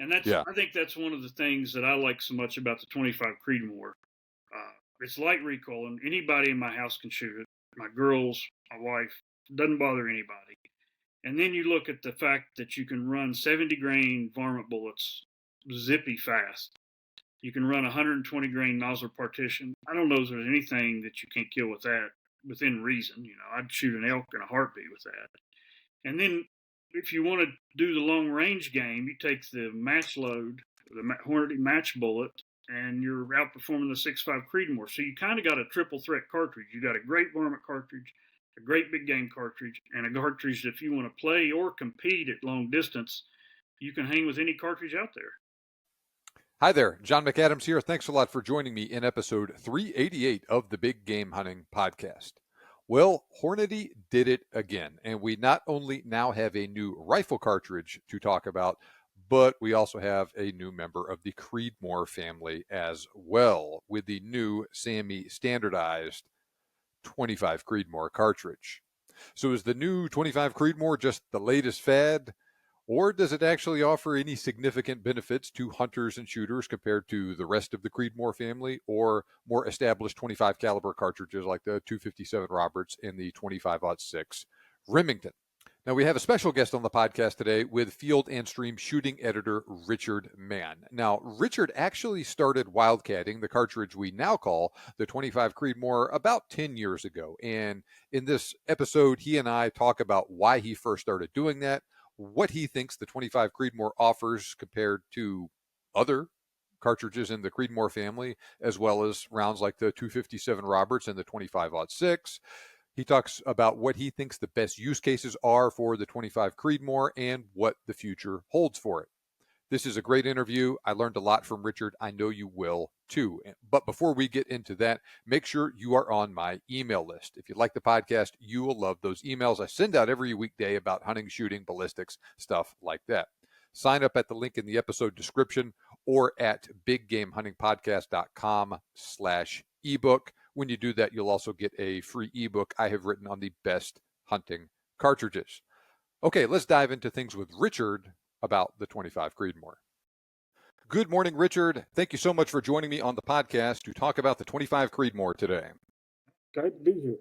And I think that's one of the things that I like so much about the 25 Creedmoor. It's light recoil, and anybody in my house can shoot it. My girls, my wife, doesn't bother anybody. And then you look at the fact that you can run 70 grain varmint bullets zippy fast. You can run 120 grain nozzle partition. I don't know if there's anything that you can't kill with that within reason. I'd shoot an elk in a heartbeat with that. And then if you want to do the long range game, you take the match load, the Hornady match bullet, and you're outperforming the 6.5 Creedmoor. So you kind of got a triple threat cartridge. You got a great varmint cartridge, a great big game cartridge, and a cartridge that if you want to play or compete at long distance, you can hang with any cartridge out there. Hi there, John McAdams here. Thanks a lot for joining me in episode 388 of the Big Game Hunting Podcast. Well, Hornady did it again, and we not only now have a new rifle cartridge to talk about, but we also have a new member of the Creedmoor family as well, with the new SAAMI standardized 25 Creedmoor cartridge. So is the new 25 Creedmoor just the latest fad? Or does it actually offer any significant benefits to hunters and shooters compared to the rest of the Creedmoor family or more established 25 caliber cartridges like the 257 Roberts and the 25-06 Remington? Now, we have a special guest on the podcast today with Field and Stream shooting editor Richard Mann. Now, Richard actually started wildcatting, the cartridge we now call the 25 Creedmoor, about 10 years ago. And in this episode, he and I talk about why he first started doing that, what he thinks the 25 Creedmoor offers compared to other cartridges in the Creedmoor family, as well as rounds like the 257 Roberts and the 25-06. He talks about what he thinks the best use cases are for the 25 Creedmoor and what the future holds for it. This is a great interview. I learned a lot from Richard. I know you will too. But before we get into that, make sure you are on my email list. If you like the podcast, you will love those emails I send out every weekday about hunting, shooting, ballistics, stuff like that. Sign up at the link in the episode description or at biggamehuntingpodcast.com/ebook. When you do that, you'll also get a free ebook I have written on the best hunting cartridges. Okay, let's dive into things with Richard about the 25 Creedmoor. Good morning, Richard. Thank you so much for joining me on the podcast to talk about the 25 Creedmoor today. Glad to be here.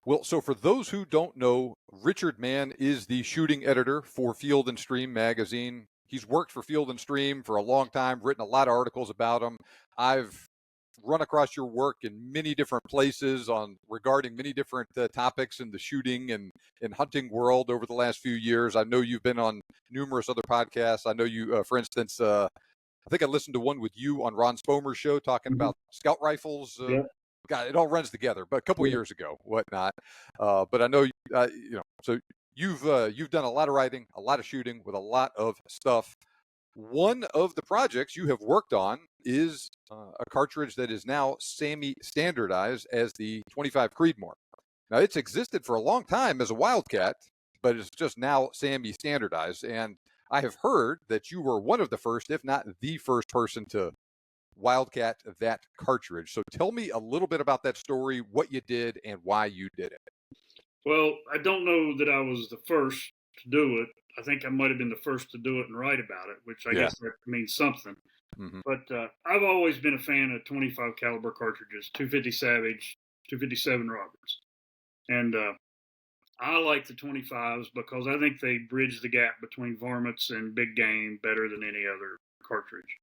Well, so for those who don't know, Richard Mann is the shooting editor for Field and Stream magazine. He's worked for Field and Stream for a long time, written a lot of articles about them. I've run across your work in many different places regarding many different topics in the shooting and hunting world over the last few years. I know you've been on numerous other podcasts. I know you, for instance, I think I listened to one with you on Ron Spomer's show talking about scout rifles. God, it all runs together, but a couple of years ago, whatnot. But I know, so you've done a lot of writing, a lot of shooting with a lot of stuff. One of the projects you have worked on is a cartridge that is now SAAMI standardized as the 25 Creedmoor. Now, it's existed for a long time as a Wildcat, but it's just now SAAMI standardized. And I have heard that you were one of the first, if not the first person to Wildcat that cartridge. So tell me a little bit about that story, what you did, and why you did it. Well, I don't know that I was the first to do it. I think I might have been the first to do it and write about it, which I guess that means something. Mm-hmm. But I've always been a fan of 25 caliber cartridges, 250 Savage, 257 Roberts. And I like the 25s because I think they bridge the gap between varmints and big game better than any other cartridge.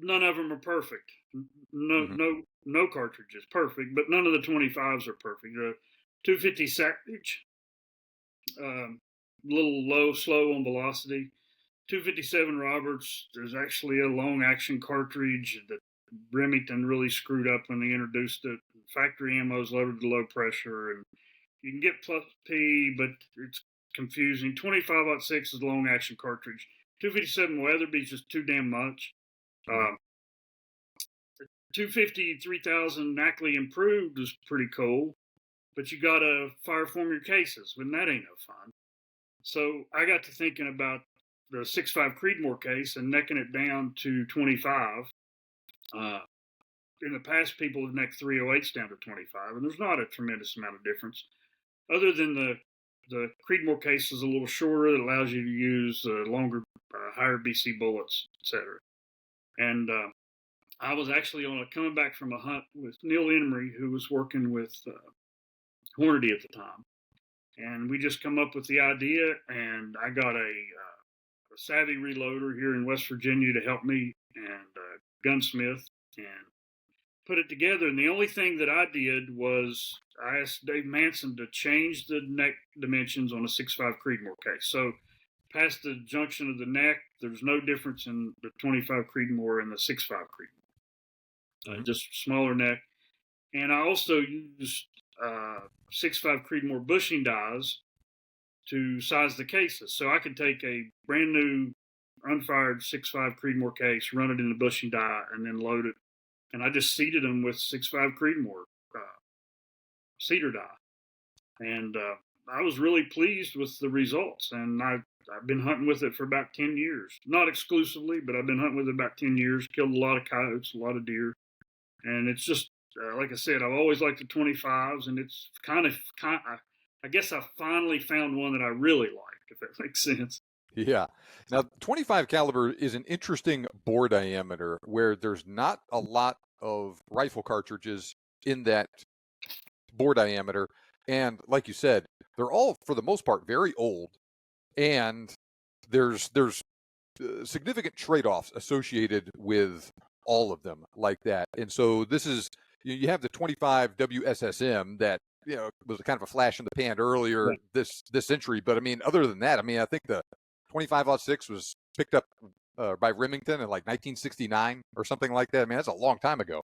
None of them are perfect. No cartridge is perfect, but none of the 25s are perfect. 250 Savage, little slow on velocity. 257 Roberts, there's actually a long action cartridge that Remington really screwed up when they introduced it. Factory ammo is loaded to low pressure, and you can get plus P, but it's confusing. 25-06 is a long action cartridge. 257 Weatherby's just too damn much. 250 3000 Ackley Improved is pretty cool, but you got to fire form your cases, and that ain't no fun. So I got to thinking about the 6.5 Creedmoor case and necking it down to 25. In the past, people have necked 308s down to 25, and there's not a tremendous amount of difference, other than the the Creedmoor case is a little shorter. It allows you to use longer, higher BC bullets, etc. And I was actually coming back from a hunt with Neil Emery, who was working with Hornady at the time, and we just come up with the idea. And I got a savvy reloader here in West Virginia to help me, and a gunsmith, and put it together. And the only thing that I did was I asked Dave Manson to change the neck dimensions on a 6.5 Creedmoor case. So past the junction of the neck, there's no difference in the 25 Creedmoor and the 6.5 Creedmoor. Just smaller neck. And I also used 6.5 Creedmoor bushing dies to size the cases. So I could take a brand new unfired 6.5 Creedmoor case, run it in the bushing die, and then load it. And I just seeded them with 6.5 Creedmoor cedar die. And I was really pleased with the results. And I've been hunting with it for about 10 years. Not exclusively, but I've been hunting with it about 10 years. Killed a lot of coyotes, a lot of deer. And it's just, like I said, I've always liked the 25s. And it's I guess I finally found one that I really like, if that makes sense. Yeah. Now, 25 caliber is an interesting bore diameter where there's not a lot of rifle cartridges in that bore diameter. And like you said, they're all, for the most part, very old. And there's significant trade-offs associated with all of them like that. And so this is, you have the 25 WSSM that, was kind of a flash in the pan earlier this century. But I mean, other than that, I think the 25-06 was picked up by Remington in like 1969 or something like that. I mean, that's a long time ago.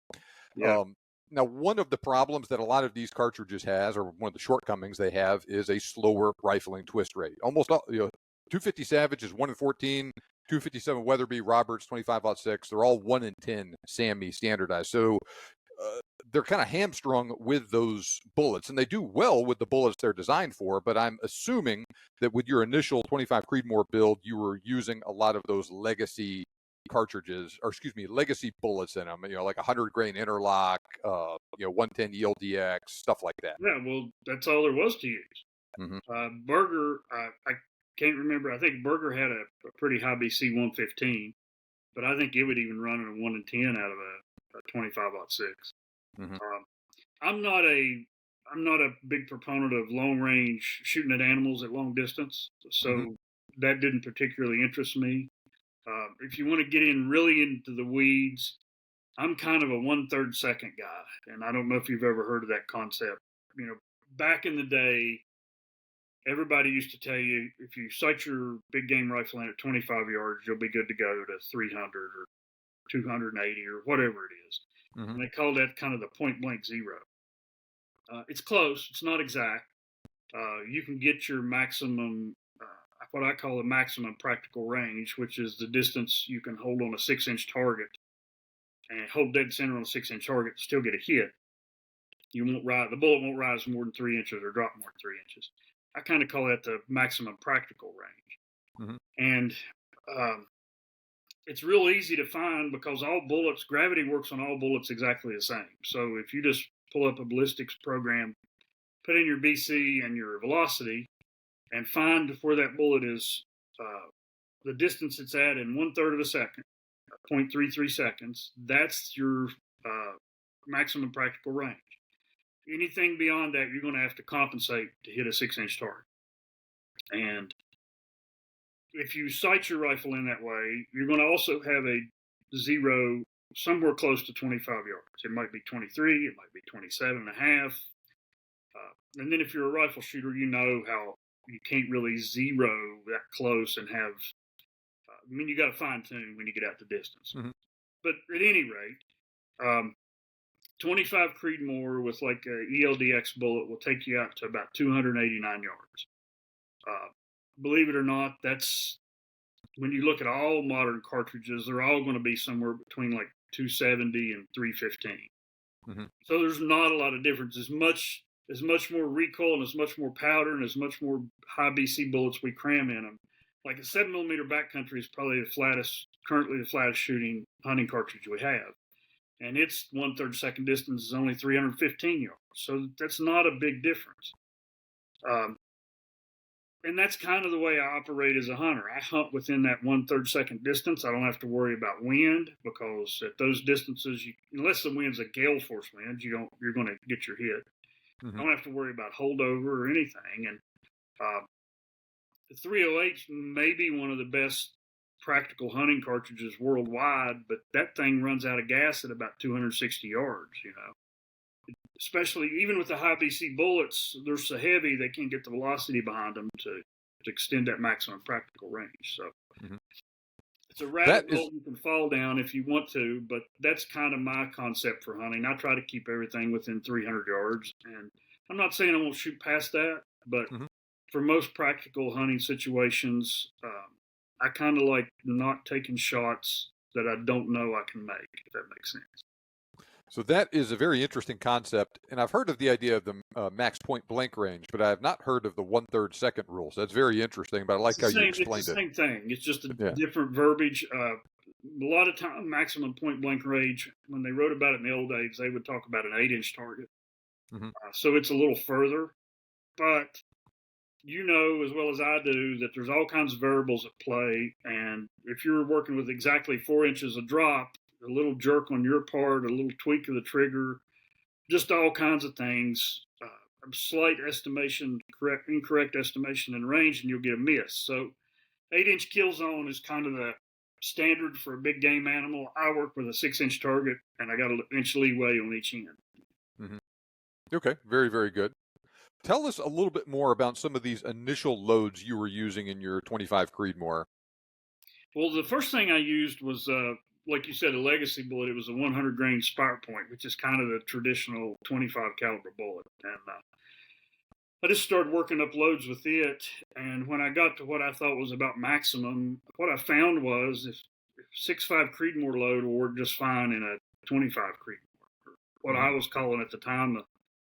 Yeah. Now, one of the problems that a lot of these cartridges has, or one of the shortcomings they have, is a slower rifling twist rate. Almost all, 250 Savage is 1 in 14, 257 Weatherby, Roberts, 25-06, they're all 1 in 10 SAAMI standardized. So they're kind of hamstrung with those bullets, and they do well with the bullets they're designed for. But I'm assuming that with your initial 25 Creedmoor build, you were using a lot of those legacy cartridges, or legacy bullets in them, like 100 grain interlock, 110 ELDX, stuff like that. Yeah, well, that's all there was to use. Mm-hmm. Berger, I can't remember. I think Berger had a pretty high BC 115, but I think it would even run a 1 in 10 out of a 25-06. Mm-hmm. I'm not a big proponent of long range shooting at animals at long distance, so that didn't particularly interest me. If you want to get really into the weeds, I'm kind of a 1/3 second guy, and I don't know if you've ever heard of that concept. Back in the day, everybody used to tell you if you sight your big game rifle in at 25 yards, you'll be good to go to 300 or 280 or whatever it is. Mm-hmm. And they call that kind of the point blank zero. It's close. It's not exact. You can get your maximum, what I call the maximum practical range, which is the distance you can hold on a 6-inch target and hold dead center on a 6-inch target, still get a hit. The bullet won't rise more than 3 inches or drop more than 3 inches. I kind of call that the maximum practical range. Mm-hmm. And it's real easy to find because gravity works on all bullets exactly the same. So if you just pull up a ballistics program, put in your BC and your velocity, and find where that bullet is, the distance it's at in 1/3 of a second, 0.33 seconds, that's your maximum practical range. Anything beyond that, you're going to have to compensate to hit a 6-inch target. And if you sight your rifle in that way, you're going to also have a zero somewhere close to 25 yards. It might be 23, it might be 27.5. And then if you're a rifle shooter, you know how you can't really zero that close and have, you got to fine tune when you get out the distance. Mm-hmm. But at any rate, 25 Creedmoor with like a ELDX bullet will take you out to about 289 yards. Believe it or not, that's when you look at all modern cartridges, they're all going to be somewhere between like 270 and 315. Mm-hmm. So there's not a lot of difference. As much more recoil and as much more powder and as much more high BC bullets we cram in them. Like a 7mm backcountry is probably currently the flattest shooting hunting cartridge we have. And its 1/3 second distance is only 315 yards. So that's not a big difference. And that's kind of the way I operate as a hunter. I hunt within that 1/3 second distance. I don't have to worry about wind, because at those distances, unless the wind's a gale force wind, you're going to get your hit. Mm-hmm. I don't have to worry about holdover or anything. And the 308 may be one of the best practical hunting cartridges worldwide, but that thing runs out of gas at about 260 yards, Especially, even with the high BC bullets, they're so heavy they can't get the velocity behind them to extend that maximum practical range. So it's a rabbit hole you can fall down if you want to, but that's kind of my concept for hunting. I try to keep everything within 300 yards, and I'm not saying I won't shoot past that, but for most practical hunting situations, I kind of like not taking shots that I don't know I can make, if that makes sense. So that is a very interesting concept, and I've heard of the idea of the max point blank range, but I have not heard of the 1/3 second rule. So that's very interesting, but I like how you explained it. It's the same thing. It's just a different verbiage. A lot of time, maximum point blank range, when they wrote about it in the old days, they would talk about an 8-inch target. So it's a little further, but as well as I do that there's all kinds of variables at play, and if you're working with exactly 4 inches of drop, a little jerk on your part, a little tweak of the trigger, just all kinds of things, a slight estimation, incorrect estimation in range, and you'll get a miss. So 8-inch kill zone is kind of the standard for a big game animal. I work with a 6-inch target, and I got an inch leeway on each end. Okay, very, very good. Tell us a little bit more about some of these initial loads you were using in your 25 Creedmoor. Well, the first thing I used was, like you said, a legacy bullet. It was a 100 grain spire point, which is kind of the traditional 25 caliber bullet. And I just started working up loads with it. And when I got to what I thought was about maximum, what I found was if 6.5 Creedmoor load will work just fine in a 25 Creedmoor. What I was calling at the time the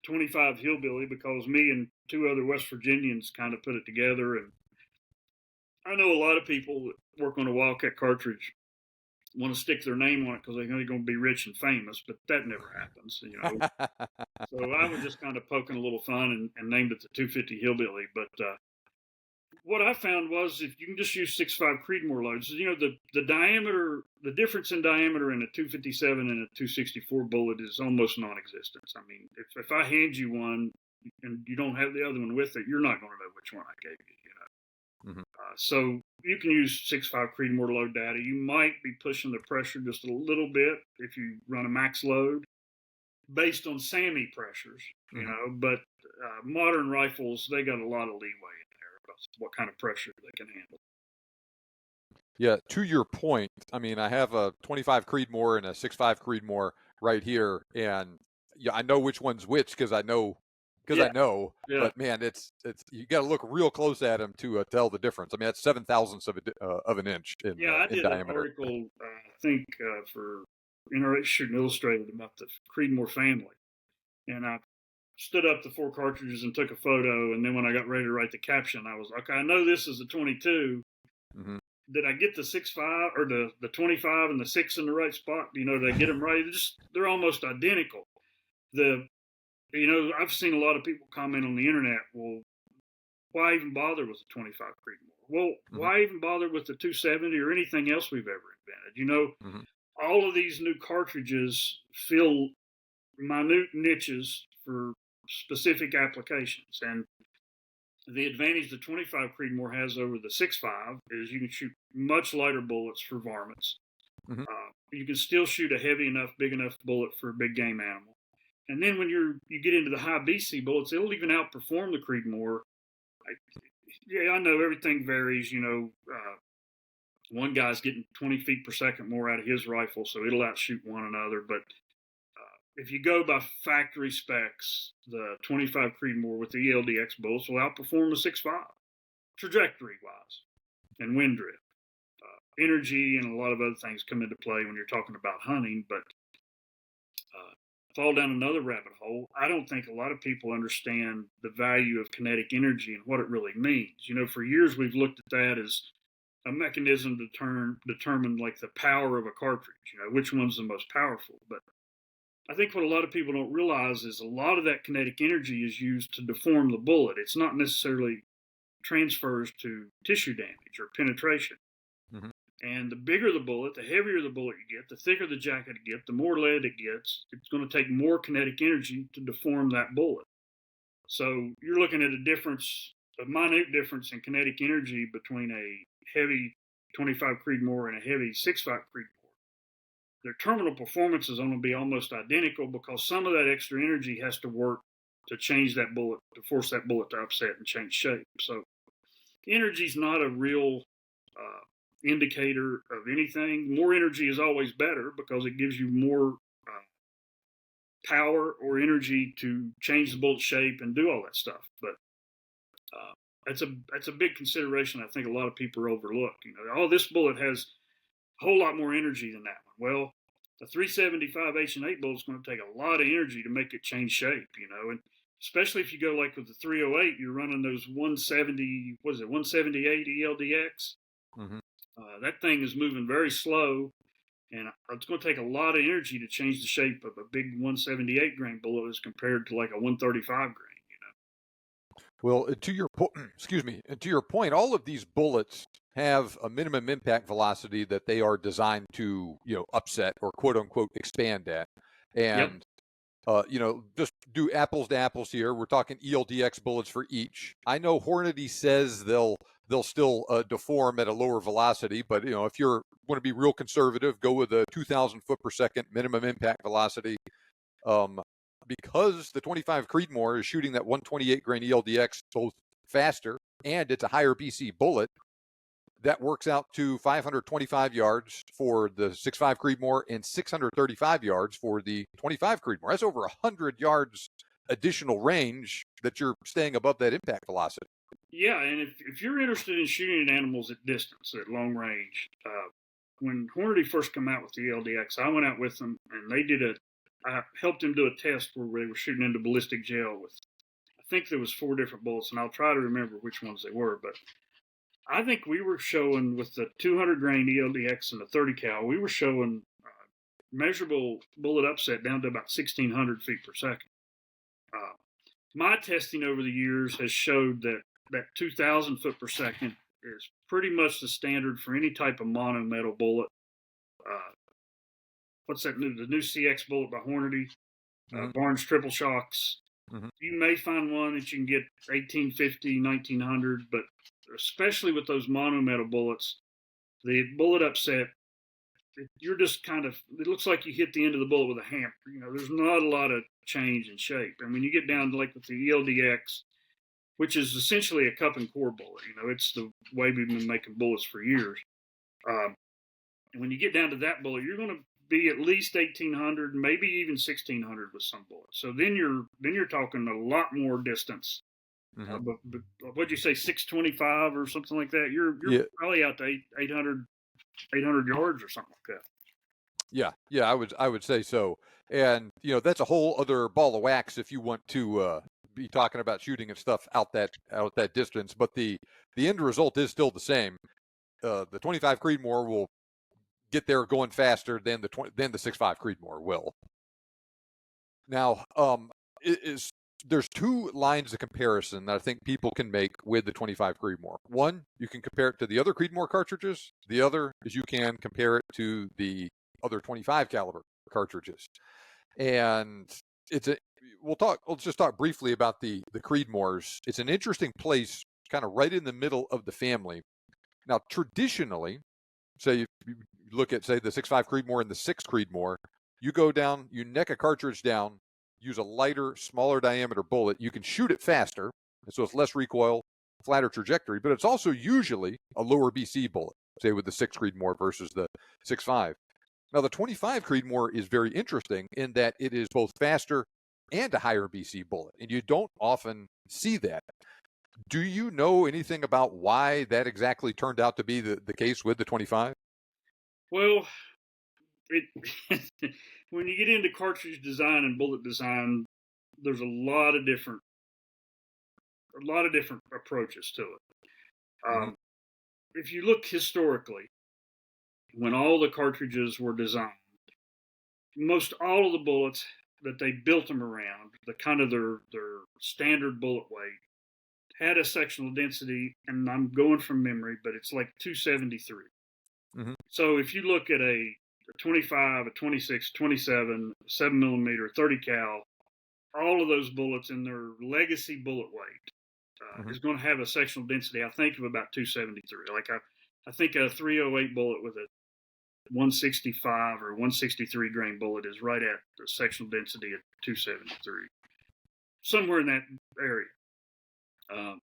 25 Hillbilly, because me and 2 other West Virginians kind of put it together. And I know a lot of people that work on a Wildcat cartridge want to stick their name on it because they know they're going to be rich and famous, but that never happens, So I was just kind of poking a little fun and named it the 250 Hillbilly. But what I found was if you can just use 6.5 Creedmoor loads, the diameter, the difference in diameter in a 257 and a 264 bullet is almost non-existent. I mean, if I hand you one and you don't have the other one with it, you're not going to know which one I gave you. So you can use 6.5 Creedmoor load data. You might be pushing the pressure just a little bit if you run a max load based on SAAMI pressures, but modern rifles, they got a lot of leeway in there about what kind of pressure they can handle. Yeah, to your point, I mean, I have a 25 Creedmoor and a 6.5 Creedmoor right here, and I know which one's which because I know. But man, it's you got to look real close at them to tell the difference. I mean, that's 7/1000ths of an inch in I did diameter. An article, I think, for Shooting Illustrated about the Creedmoor family, and I stood up the 4 cartridges and took a photo. And then when I got ready to write the caption, I was like, I know this is a 22. Did I get the 6.5 or the 25 and the 6 in the right spot? Did I get them right? They're almost identical. I've seen a lot of people comment on the internet, well, why even bother with the 25 Creedmoor? Well, why even bother with the 270 or anything else we've ever invented? All of these new cartridges fill minute niches for specific applications. And the advantage the 25 Creedmoor has over the 6.5 is you can shoot much lighter bullets for varmints. You can still shoot a heavy enough, big enough bullet for a big game animal. And then when you get into the high BC bullets, it'll even outperform the Creedmoor. I know everything varies. One guy's getting 20 feet per second more out of his rifle, so it'll outshoot one another. But if you go by factory specs, the 25 Creedmoor with the ELDX bullets will outperform the 6.5, trajectory-wise, and wind drift. Energy and a lot of other things come into play when you're talking about hunting, but fall down another rabbit hole. I don't think a lot of people understand the value of kinetic energy and what it really means. For years we've looked at that as a mechanism to determine like the power of a cartridge, which one's the most powerful. But I think what a lot of people don't realize is a lot of that kinetic energy is used to deform the bullet. It's not necessarily transfers to tissue damage or penetration. Mm-hmm. And the bigger the bullet, the heavier the bullet you get, the thicker the jacket you get, the more lead it gets. It's going to take more kinetic energy to deform that bullet. So you're looking at a minute difference in kinetic energy between a heavy 25 Creedmoor and a heavy 6.5 Creedmoor. Their terminal performance is going to be almost identical because some of that extra energy has to work to change that bullet, to force that bullet to upset and change shape. So energy is not a real indicator of anything. More energy is always better because it gives you more power or energy to change the bullet shape and do all that stuff. But that's a big consideration. I think a lot of people overlook. This bullet has a whole lot more energy than that one. Well, the 375 H&8 bullet is going to take a lot of energy to make it change shape. And especially if you go like with the 308, you're running those 178 ELDX. Mm-hmm. That thing is moving very slow, and it's going to take a lot of energy to change the shape of a big 178 grain bullet as compared to like a 135 grain. Well, to your to your point, all of these bullets have a minimum impact velocity that they are designed to, upset or quote unquote expand at, and just do apples to apples here. We're talking ELDX bullets for each. I know Hornady says they'll still deform at a lower velocity, but if you're want to be real conservative, go with a 2,000 foot per second minimum impact velocity. Because the 25 Creedmoor is shooting that 128 grain ELDX both faster and it's a higher BC bullet, that works out to 525 yards for the 6.5 Creedmoor and 635 yards for the 25 Creedmoor. That's over 100 yards additional range that you're staying above that impact velocity. Yeah, and if you're interested in shooting at animals at distance, at long range, when Hornady first came out with the LDX, I went out with them, and I helped them do a test where they were shooting into ballistic gel with, I think there was 4 different bullets, and I'll try to remember which ones they were, but I think we were showing with the 200 grain ELDX and the 30 cal, we were showing measurable bullet upset down to about 1,600 feet per second. My testing over the years has showed that 2,000 foot per second is pretty much the standard for any type of monometal bullet. What's that new? The new CX bullet by Hornady, Barnes triple shocks. Mm-hmm. You may find one that you can get 1,850, 1,900, but especially with those monometal bullets, the bullet upset, you're just it looks like you hit the end of the bullet with a hammer. There's not a lot of change in shape. And when you get down to like with the ELDX, which is essentially a cup and core bullet, it's the way we've been making bullets for years. And when you get down to that bullet, you're going to be at least 1,800, maybe even 1,600 with some bullets. So then you're talking a lot more distance. Mm-hmm. But what'd you say, 625 or something like that? You're probably out to 800 yards or something like that. Yeah, I would say so. And that's a whole other ball of wax if you want to be talking about shooting and stuff out that distance. But the end result is still the same. The 25 Creedmoor will get there going faster than the 6.5 Creedmoor will. Now, there's 2 lines of comparison that I think people can make with the 25 Creedmoor. One, you can compare it to the other Creedmoor cartridges. The other is you can compare it to the other 25 caliber cartridges. And let's just talk briefly about the Creedmoors. It's an interesting place, kind of right in the middle of the family. Now, traditionally, say if you look at, say, the 6.5 Creedmoor and the 6 Creedmoor, you go down, you neck a cartridge down, use a lighter, smaller diameter bullet. You can shoot it faster, so it's less recoil, flatter trajectory, but it's also usually a lower BC bullet, say with the 6 Creedmoor versus the 6.5. Now, the 25 Creedmoor is very interesting in that it is both faster and a higher BC bullet, and you don't often see that. Do you know anything about why that exactly turned out to be the case with the 25? Well, when you get into cartridge design and bullet design, there's a lot of different approaches to it. If you look historically, when all the cartridges were designed, most all of the bullets that they built them around, the kind of their standard bullet weight, had a sectional density, and I'm going from memory, but it's like 273. Mm-hmm. So if you look at a 25, a 26, 27, 7mm, 30 cal, all of those bullets in their legacy bullet weight is going to have a sectional density, I think, of about 273. Like I think a 308 bullet with a 165 or 163 grain bullet is right at the sectional density of 273, somewhere in that area.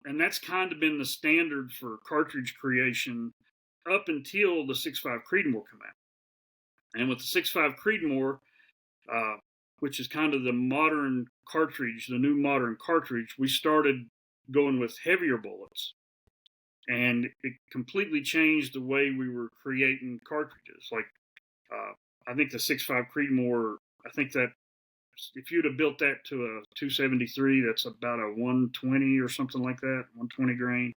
And that's kind of been the standard for cartridge creation up until the 6.5 Creedmoor come out. And with the 6.5 Creedmoor, which is kind of the modern cartridge, the new modern cartridge, we started going with heavier bullets. And it completely changed the way we were creating cartridges. Like, I think the 6.5 Creedmoor, I think that if you'd have built that to a 273, that's about a 120 or something like that, 120 grain.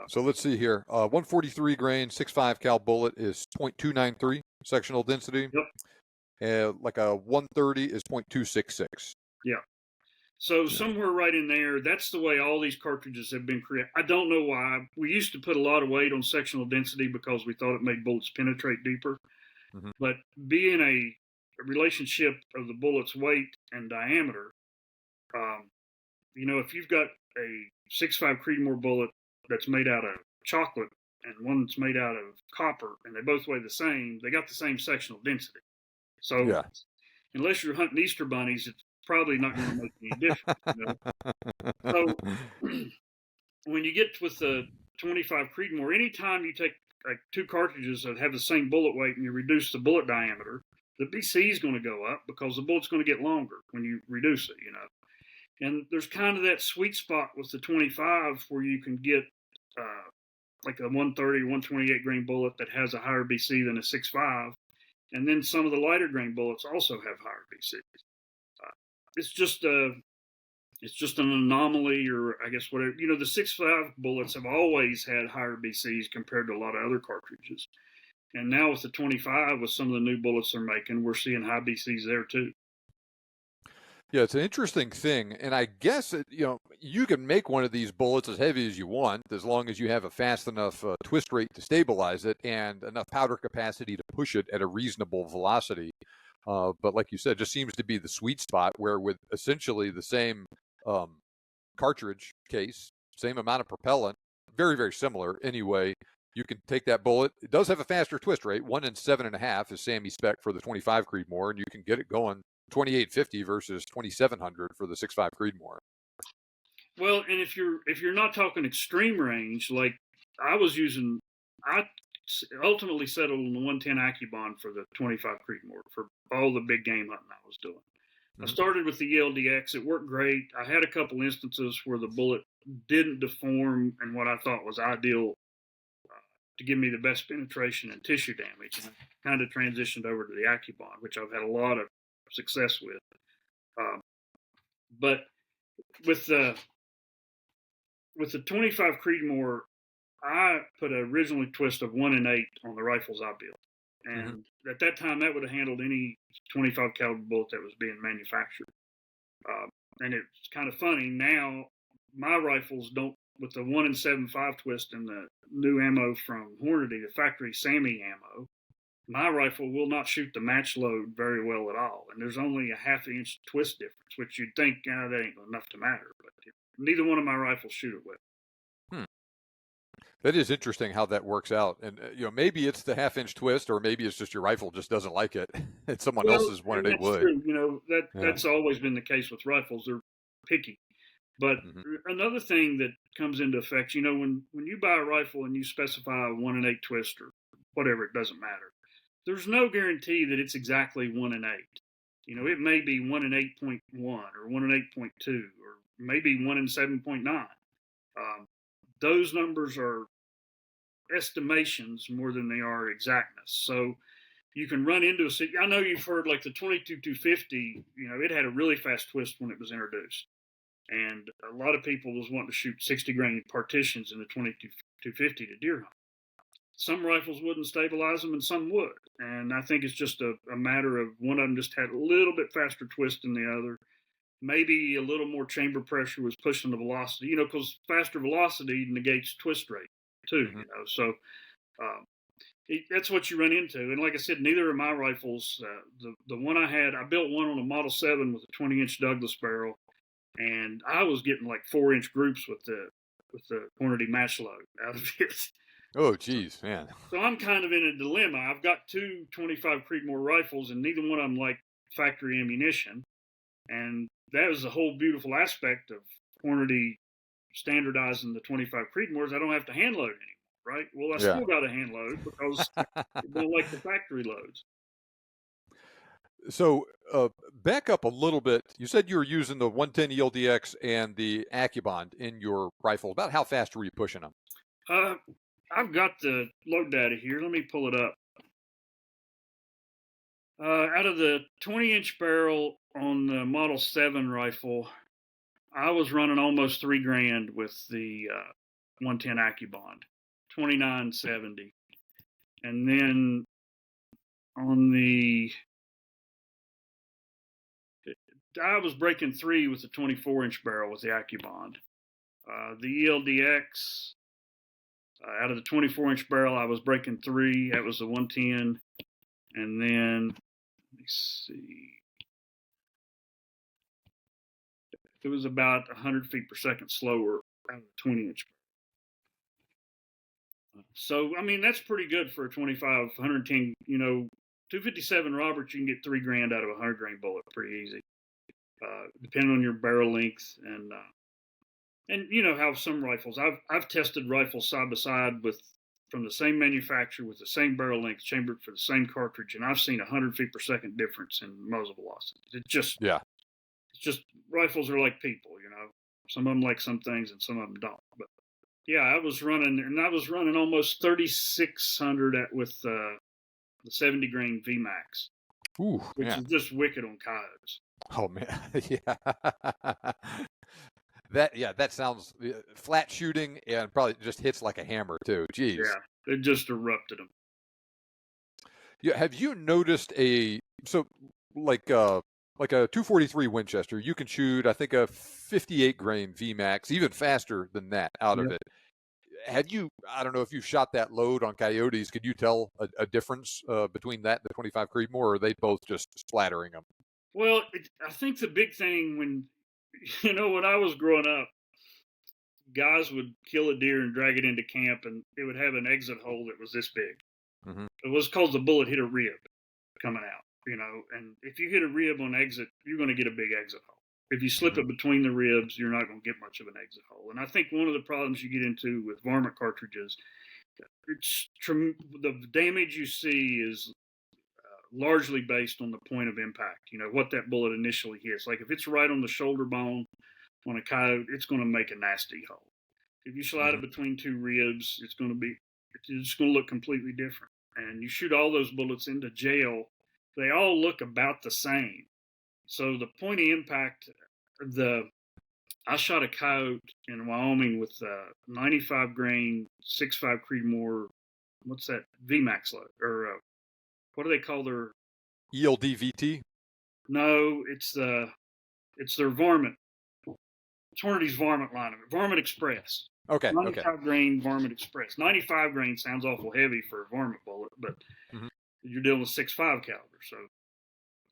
So let's see here. 143 grain 6.5 cal bullet is 0.293 sectional density. Yep. Like a 130 is 0.266. Yeah. So somewhere right in there, that's the way all these cartridges have been created. I don't know why. We used to put a lot of weight on sectional density because we thought it made bullets penetrate deeper. Mm-hmm. But being a relationship of the bullet's weight and diameter, if you've got a 6.5 Creedmoor bullet that's made out of chocolate and one that's made out of copper, and they both weigh the same, they got the same sectional density. So unless you're hunting Easter bunnies, it's probably not going to make any difference. So when you get with the 25 Creedmoor, anytime you take like two cartridges that have the same bullet weight and you reduce the bullet diameter, the BC is going to go up because the bullet's going to get longer when you reduce it, And there's kind of that sweet spot with the 25 where you can get like a 130, 128 grain bullet that has a higher BC than a 6.5. And then some of the lighter grain bullets also have higher BCs. It's just an anomaly, or I guess whatever. The 6.5 bullets have always had higher BCs compared to a lot of other cartridges. And now with the 25, with some of the new bullets they're making, we're seeing high BCs there too. Yeah, it's an interesting thing. And I guess, you can make one of these bullets as heavy as you want, as long as you have a fast enough twist rate to stabilize it and enough powder capacity to push it at a reasonable velocity. But like you said, just seems to be the sweet spot where with essentially the same cartridge case, same amount of propellant, very, very similar anyway, you can take that bullet. It does have a faster twist rate. 1 in 7.5 is SAAMI spec for the 25 Creedmoor, and you can get it going 2850 versus 2700 for the 6.5 Creedmoor. Well, and if you're not talking extreme range, like I ultimately settled on the 110 AccuBond for the 25 Creedmoor for all the big game hunting I was doing. Mm-hmm. I started with the ELDX. It worked great. I had a couple instances where the bullet didn't deform and what I thought was ideal to give me the best penetration and tissue damage. And I kind of transitioned over to the AccuBond, which I've had a lot of success with. But with the 25 Creedmoor, I put an originally twist of 1 in 8 on the rifles I built. And at that time, that would have handled any 25 caliber bullet that was being manufactured. And it's kind of funny now, my rifles don't, with the 1 in 7.5 twist and the new ammo from Hornady, the factory SAAMI ammo, my rifle will not shoot the match load very well at all. And there's only a half-inch twist difference, which you'd think that ain't enough to matter. But neither one of my rifles shoot it well. That is interesting how that works out. And, maybe it's the half-inch twist, or maybe it's just your rifle just doesn't like it. It's someone else's one and it would. True. That's always been the case with rifles. They're picky. But another thing that comes into effect, when you buy a rifle and you specify a 1 in 8 twist or whatever, it doesn't matter. There's no guarantee that it's exactly 1 in 8. It may be 1 in 8.1 or 1 in 8.2 or maybe 1 in 7.9. Those numbers are estimations more than they are exactness. So you can run into I know you've heard like the 22-250, it had a really fast twist when it was introduced. And a lot of people was wanting to shoot 60 grain partitions in the 22-250 to deer hunt. Some rifles wouldn't stabilize them and some would. And I think it's just a matter of one of them just had a little bit faster twist than the other. maybe a little more chamber pressure was pushing the velocity, because faster velocity negates twist rate too, So that's what you run into. And like I said, neither of my rifles, the one I built one on a Model 7 with a 20-inch Douglas barrel, and I was getting like 4-inch groups with the Hornady match load out of it. Oh, geez, man. So I'm kind of in a dilemma. I've got two 25 Creedmoor rifles, and neither one of them like factory ammunition. And that was the whole beautiful aspect of Hornady standardizing the 25 Creedmoors. I don't have to hand load anymore, right? Well, I still got a hand load because I don't like the factory loads. So back up a little bit. You said you were using the 110 ELDX and the AccuBond in your rifle. About how fast were you pushing them? I've got the load data here. Let me pull it up. Out of the 20-inch barrel on the Model 7 rifle, I was running almost $3,000 with the 110 AccuBond, 2970. And then on I was breaking 3 with the 24-inch barrel with the AccuBond. The ELDX, out of the 24-inch barrel, I was breaking 3. That was the 110. And then, let me see. It was about 100 feet per second slower out of the 20-inch. So, I mean, that's pretty good for a 25, 110, 257 Roberts, you can get $3,000 out of a 100-grain bullet pretty easy, depending on your barrel length and how some rifles. I've tested rifles side by side from the same manufacturer with the same barrel length, chambered for the same cartridge, and I've seen 100 feet per second difference in muzzle velocity. It's just rifles are like people, Some of them like some things and some of them don't. But yeah, I was running almost 3,600 with the 70 grain VMAX, which is just wicked on coyotes. Oh man, yeah. That sounds flat shooting and probably just hits like a hammer too. Jeez. Yeah, it just erupted them. Yeah, have you noticed like a 243 Winchester? You can shoot, I think, a 58 grain VMAX, even faster than that out of it. Had you? I don't know if you shot that load on coyotes. Could you tell a difference between that and the 25 Creedmoor, or are they both just splattering them? Well, I think the big thing when I was growing up, guys would kill a deer and drag it into camp, and it would have an exit hole that was this big. Mm-hmm. It was called the bullet hit a rib coming out, and if you hit a rib on exit, you're going to get a big exit hole. If you slip it between the ribs, you're not going to get much of an exit hole. And I think one of the problems you get into with varmint cartridges, the damage you see is largely based on the point of impact, what that bullet initially hits. Like if it's right on the shoulder bone on a coyote, it's going to make a nasty hole. If you slide it between two ribs, it's going to look completely different. And you shoot all those bullets into jail, they all look about the same. So the point of impact, I shot a coyote in Wyoming with 95 grain 6.5 Creedmoor. What's that? VMAX load, or what do they call their ELDVT? No, it's their Varmint. It's Hornady's Varmint line of it. Varmint Express. Okay. 95 grain Varmint Express. 95 grain sounds awful heavy for a varmint bullet, but you're dealing with 6.5 caliber. So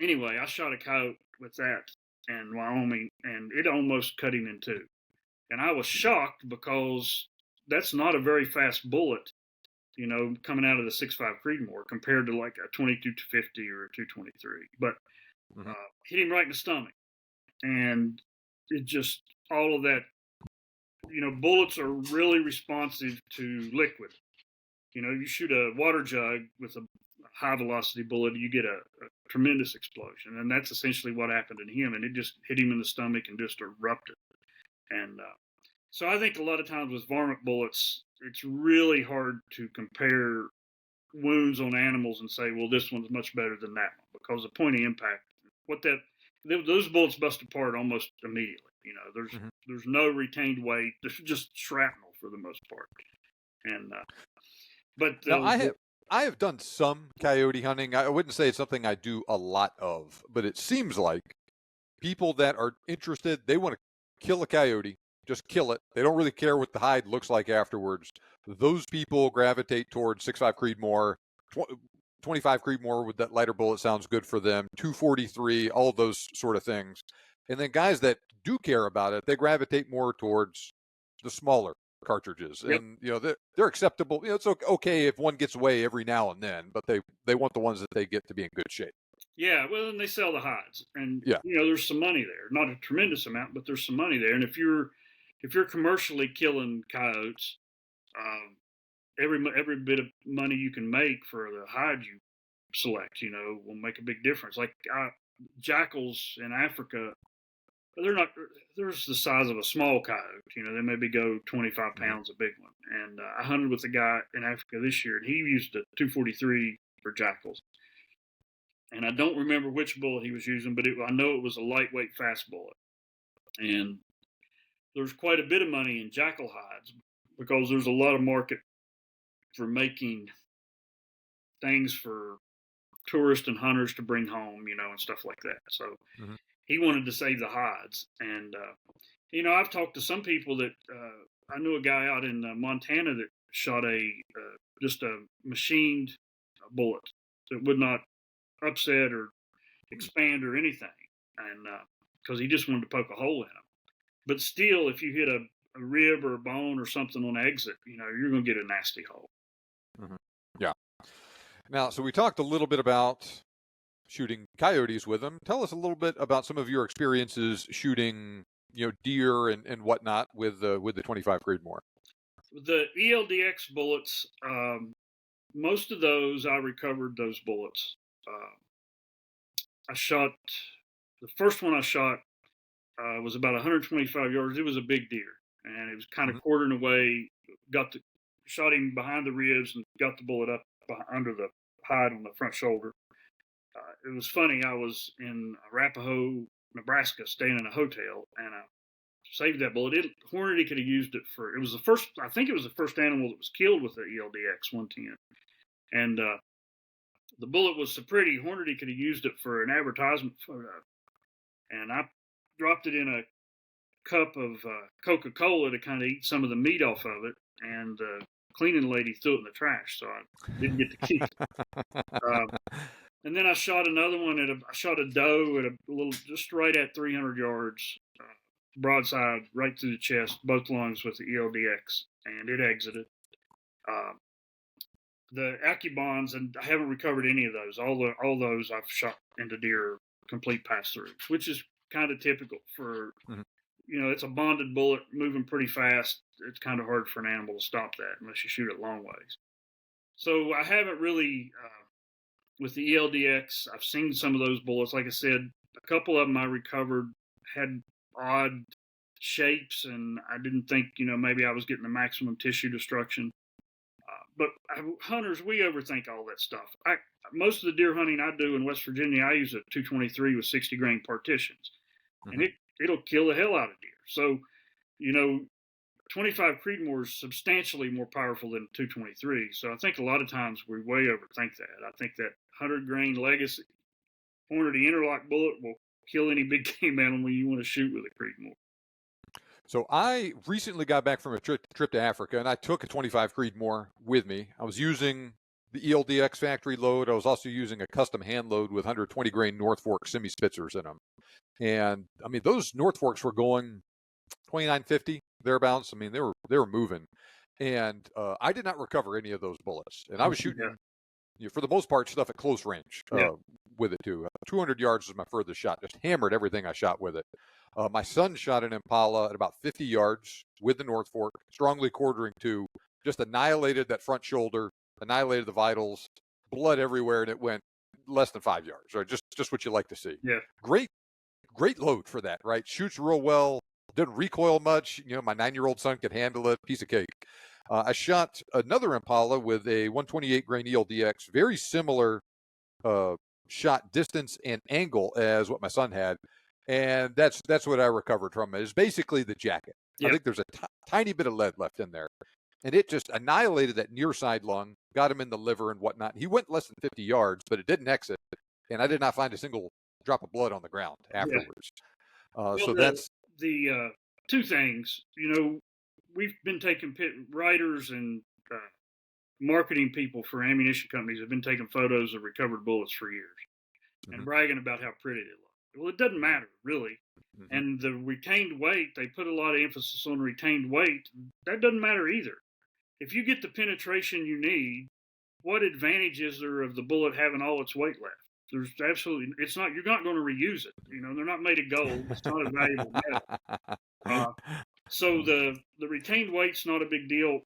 anyway, I shot a coyote with that in Wyoming, and it almost cut him in two. And I was shocked because that's not a very fast bullet, coming out of the 6.5 Creedmoor compared to like a 22-50 or a 223. But hit him right in the stomach. And it just, all of that, bullets are really responsive to liquid. You shoot a water jug with a high velocity bullet, you get a tremendous explosion. And that's essentially what happened to him. And it just hit him in the stomach and just erupted. And so I think a lot of times with varmint bullets, it's really hard to compare wounds on animals and say, well, this one's much better than that one, because the point of impact, those bullets bust apart almost immediately. There's no retained weight. There's just shrapnel for the most part. And but now I have done some coyote hunting. I wouldn't say it's something I do a lot of, but it seems like people that are interested, they want to kill a coyote, just kill it. They don't really care what the hide looks like afterwards. Those people gravitate towards 6.5 Creedmoor, 25 Creedmoor with that lighter bullet sounds good for them, 243, all of those sort of things. And then guys that do care about it, they gravitate more towards the smaller cartridges. Yep. And, they're acceptable. It's okay if one gets away every now and then, but they want the ones that they get to be in good shape. Yeah, well, and they sell the hides, and yeah, there's some money there. Not a tremendous amount, but there's some money there. And if you're commercially killing coyotes, every bit of money you can make for the hide you select, will make a big difference. Like jackals in Africa, they're the size of a small coyote. They maybe go 25 pounds, a big one. And I hunted with a guy in Africa this year, and he used a 243 for jackals. And I don't remember which bullet he was using, but I know it was a lightweight, fast bullet. And there's quite a bit of money in jackal hides because there's a lot of market for making things for tourists and hunters to bring home, and stuff like that. So he wanted to save the hides. And, I've talked to some people that I knew a guy out in Montana that shot just a machined bullet that would not upset or expand or anything, and because he just wanted to poke a hole in them. But still, if you hit a rib or a bone or something on exit, you're going to get a nasty hole. Yeah. Now, so we talked a little bit about shooting coyotes with them. Tell us a little bit about some of your experiences shooting, deer and whatnot with the 25 Creedmoor. The ELDX bullets, most of those I recovered those bullets. I shot the first one I shot was about 125 yards. It was a big deer, and it was kind of quartering away. Shot him behind the ribs and got the bullet up under the hide on the front shoulder. It was funny. I was in Arapahoe, Nebraska, staying in a hotel, and I saved that bullet. Hornady could have used it for. It was the first. I think it was the first animal that was killed with the ELDX 110, and the bullet was so pretty. Hornady could have used it for an advertisement photo, and I dropped it in a cup of Coca-Cola to kind of eat some of the meat off of it, and the cleaning lady threw it in the trash, so I didn't get to keep it. And then I shot another one I shot a doe at a little, just right at 300 yards, broadside right through the chest, both lungs with the ELDX, and it exited. The Accubons, and I haven't recovered any of those. All those I've shot into deer complete pass-throughs, which is kind of typical for, it's a bonded bullet moving pretty fast. It's kind of hard for an animal to stop that unless you shoot it long ways. So I haven't really, with the ELDX, I've seen some of those bullets. Like I said, a couple of them I recovered had odd shapes, and I didn't think, maybe I was getting the maximum tissue destruction. But hunters, we overthink all that stuff. Most of the deer hunting I do in West Virginia, I use a 223 with 60 grain partitions, and it'll kill the hell out of deer. So, 25 Creedmoor is substantially more powerful than 223. So I think a lot of times we way overthink that. I think that 100 grain legacy Hornady interlock bullet will kill any big game animal you want to shoot with a Creedmoor. So I recently got back from a trip to Africa, and I took a 25 Creedmoor with me. I was using the ELDX factory load. I was also using a custom hand load with 120 grain North Fork semi-spitzers in them. And I mean, those North Forks were going 2950 thereabouts. I mean, they were moving, and I did not recover any of those bullets. And I was shooting, for the most part, stuff at close range with it too. 200 yards was my furthest shot. Just hammered everything I shot with it. My son shot an Impala at about 50 yards with the North Fork, strongly quartering to, just annihilated that front shoulder, annihilated the vitals, blood everywhere, and it went less than 5 yards. Right, just what you like to see. Yeah, great load for that. Right, shoots real well. Didn't recoil much. My 9-year-old son could handle it. Piece of cake. I shot another Impala with a 128 grain ELDX, very similar shot distance and angle as what my son had. And that's what I recovered from it. Is basically the jacket. Yep. I think there's a tiny bit of lead left in there. And it just annihilated that near side lung, got him in the liver and whatnot. He went less than 50 yards, but it didn't exit. And I did not find a single drop of blood on the ground afterwards. Well, So that's the two things. We've been taking writers and marketing people for ammunition companies have been taking photos of recovered bullets for years and bragging about how pretty they look. Well, it doesn't matter, really. And the retained weight, they put a lot of emphasis on retained weight. That doesn't matter either. If you get the penetration you need, what advantage is there of the bullet having all its weight left? There's absolutely, it's not, you're not going to reuse it. They're not made of gold. It's not a valuable metal. So the retained weight's not a big deal.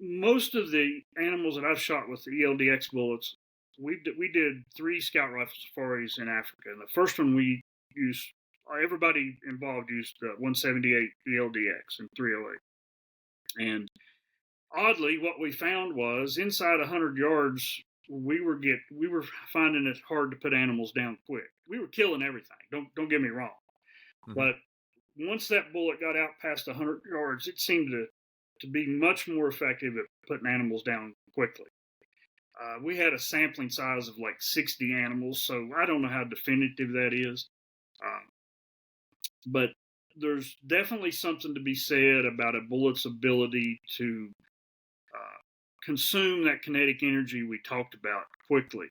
Most of the animals that I've shot with the ELDX bullets, we did 3 scout rifle safaris in Africa. And the first one we used, everybody involved used 178 ELDX and 308. And oddly, what we found was inside 100 yards, we were finding it hard to put animals down quick. We were killing everything. Don't get me wrong, but once that bullet got out past 100 yards, it seemed to be much more effective at putting animals down quickly. We had a sampling size of like 60 animals, so I don't know how definitive that is, but there's definitely something to be said about a bullet's ability to consume that kinetic energy we talked about quickly.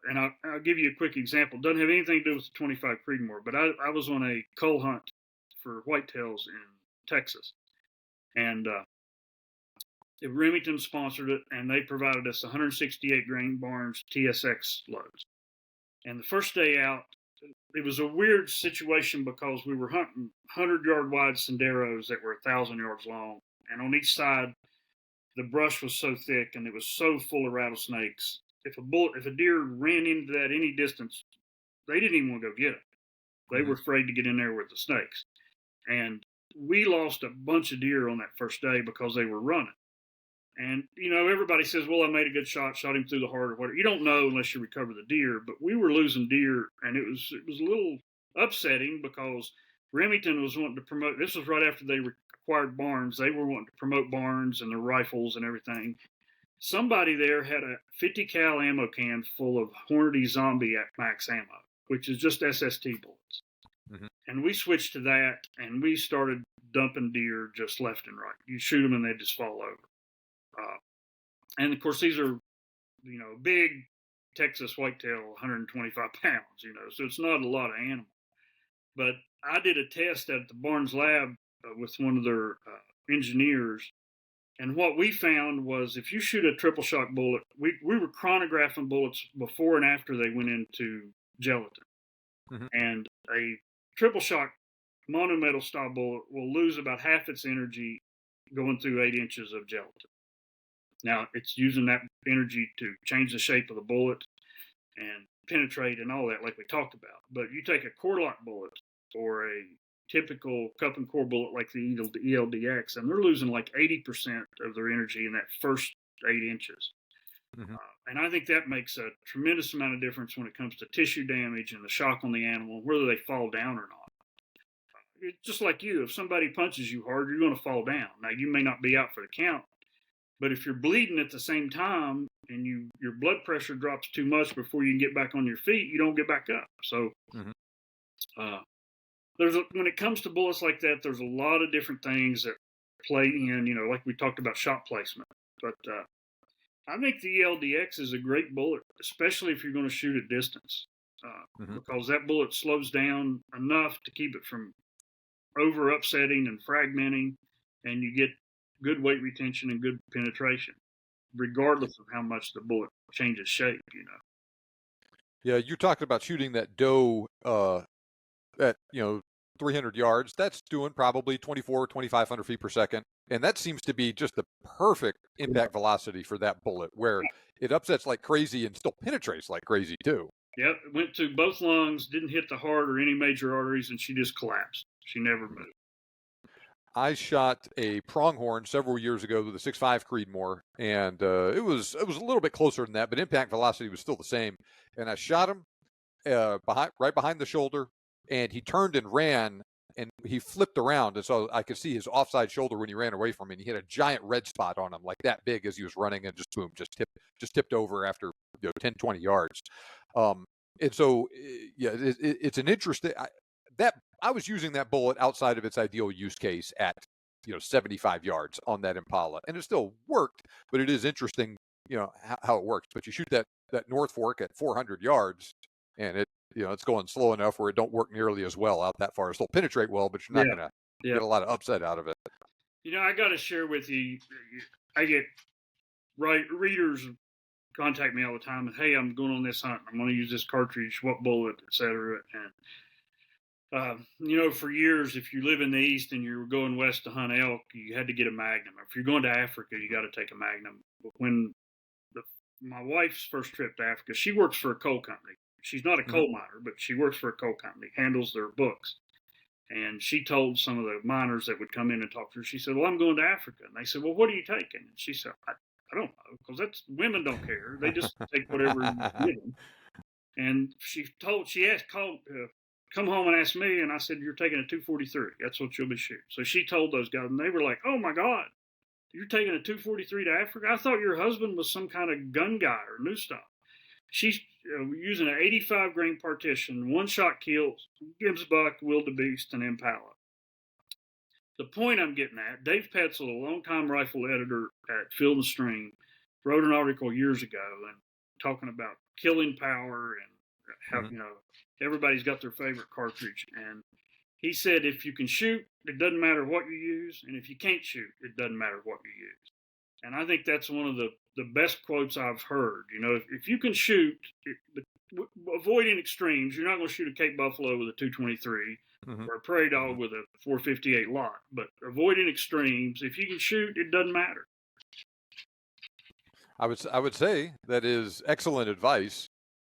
And I'll give you a quick example. Doesn't have anything to do with the 25 Creedmoor, but I was on a cull hunt for whitetails in Texas. And Remington sponsored it, and they provided us 168 grain Barnes TSX loads. And the first day out, it was a weird situation because we were hunting 100-yard wide senderos that were 1,000 yards long. And on each side, the brush was so thick and it was so full of rattlesnakes. If a deer ran into that any distance, they didn't even want to go get it. They were afraid to get in there with the snakes. And we lost a bunch of deer on that first day because they were running. And, everybody says, well, I made a good shot him through the heart or whatever. You don't know unless you recover the deer, but we were losing deer, and it was a little upsetting because Remington was wanting to promote, this was right after they acquired Barnes. They were wanting to promote Barnes and their rifles and everything. Somebody there had a 50 cal ammo can full of Hornady Zombie at max ammo, which is just SST bullets. And we switched to that, and we started dumping deer just left and right. You shoot them, and they just fall over. And of course, these are, big Texas whitetail, 125 pounds, so it's not a lot of animal. But I did a test at the Barnes lab with one of their engineers. And what we found was if you shoot a triple shock bullet, we were chronographing bullets before and after they went into gelatin. And a triple shock monometal style bullet will lose about half its energy going through 8 inches of gelatin. Now, it's using that energy to change the shape of the bullet and penetrate and all that, like we talked about. But you take a core lock bullet or a typical cup and core bullet like the ELDX, and they're losing like 80% of their energy in that first 8 inches. And I think that makes a tremendous amount of difference when it comes to tissue damage and the shock on the animal, whether they fall down or not. It's just like if somebody punches you hard, you're going to fall down. Now, you may not be out for the count, but if you're bleeding at the same time and your blood pressure drops too much before you can get back on your feet, you don't get back up. So when it comes to bullets like that, there's a lot of different things that play in, like we talked about shot placement. But I think the ELDX is a great bullet, especially if you're going to shoot at distance, because that bullet slows down enough to keep it from over upsetting and fragmenting, and you get good weight retention and good penetration, regardless of how much the bullet changes shape, Yeah, you talked about shooting that doe at 300 yards. That's doing probably 2,500 feet per second, and that seems to be just the perfect impact velocity for that bullet, where it upsets like crazy and still penetrates like crazy too. Yep, it went to both lungs, didn't hit the heart or any major arteries, and she just collapsed. She never moved. I shot a pronghorn several years ago with a 6.5 Creedmoor, and it was a little bit closer than that, but impact velocity was still the same. And I shot him right behind the shoulder, and he turned and ran, and he flipped around, and so I could see his offside shoulder when he ran away from me. And he had a giant red spot on him, like that big, as he was running, and just boom, just tipped over after 10, 20 yards. And so, yeah, it's an interesting. that I was using that bullet outside of its ideal use case at 75 yards on that Impala, and it still worked. But it is interesting, how it works. But you shoot that North Fork at 400 yards, and it's going slow enough where it don't work nearly as well out that far. It'll still penetrate well, but you're not going to get a lot of upset out of it. I got to share with you. I get readers contact me all the time and, hey, I'm going on this hunt. I'm going to use this cartridge, what bullet, etc. And for years, if you live in the East and you're going west to hunt elk, you had to get a Magnum. If you're going to Africa, you got to take a Magnum. But when my wife's first trip to Africa, she works for a coal company. She's not a coal miner, but she works for a coal company, handles their books. And she told some of the miners that would come in and talk to her, she said, well, I'm going to Africa. And they said, well, what are you taking? And she said, I don't know, because women don't care. They just take whatever you give them. And she come home and ask me, and I said, you're taking a 243. That's what you'll be shooting. So she told those guys, and they were like, oh my God, you're taking a 243 to Africa? I thought your husband was some kind of gun guy or new stuff. She's using an 85 grain partition, one shot kills, Gibbs buck, wildebeest, and impala. The point I'm getting at, Dave Petzel, a longtime rifle editor at Field and Stream, wrote an article years ago and talking about killing power and how, everybody's got their favorite cartridge. And he said, if you can shoot, it doesn't matter what you use. And if you can't shoot, it doesn't matter what you use. And I think that's one of the best quotes I've heard. If you can shoot, avoiding extremes, you're not going to shoot a Cape Buffalo with a 223 or a prairie dog with a 458 lot. But avoiding extremes, if you can shoot, it doesn't matter. I would say that is excellent advice,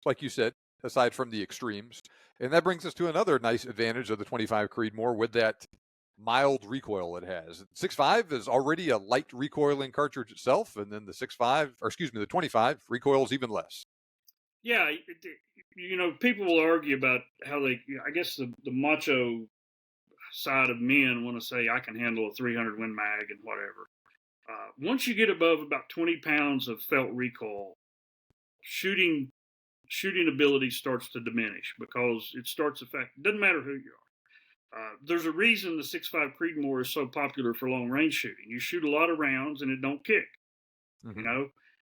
like you said, aside from the extremes. And that brings us to another nice advantage of the 25 Creedmoor with that mild recoil it has. 6.5 is already a light recoiling cartridge itself, and then the 25 recoils even less. Yeah, people will argue about how I guess the macho side of men want to say I can handle a 300 Win Mag and whatever. Once you get above about 20 pounds of felt recoil, shooting ability starts to diminish because it starts affecting. It doesn't matter who you are. There's a reason the 6.5 Creedmoor is so popular for long range shooting. You shoot a lot of rounds and it don't kick.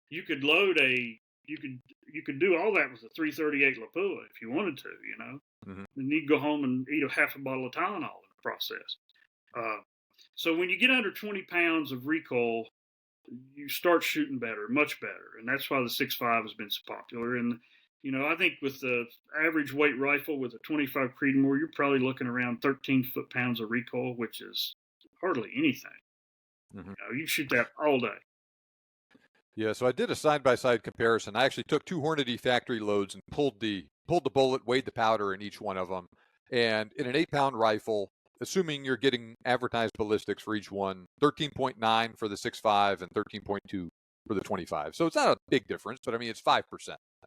You could you could do all that with a 338 Lapua if you wanted to. And you'd go home and eat a half a bottle of Tylenol in the process. So when you get under 20 pounds of recoil, you start shooting better, much better, and that's why the 6.5 has been so popular. And I think with the average weight rifle with a 25 Creedmoor, you're probably looking around 13 foot-pounds of recoil, which is hardly anything. You shoot that all day. Yeah, so I did a side-by-side comparison. I actually took two Hornady factory loads and pulled the bullet, weighed the powder in each one of them. And in an 8-pound rifle, assuming you're getting advertised ballistics for each one, 13.9 for the 6.5 and 13.2 for the 25. So it's not a big difference, but I mean, it's 5%.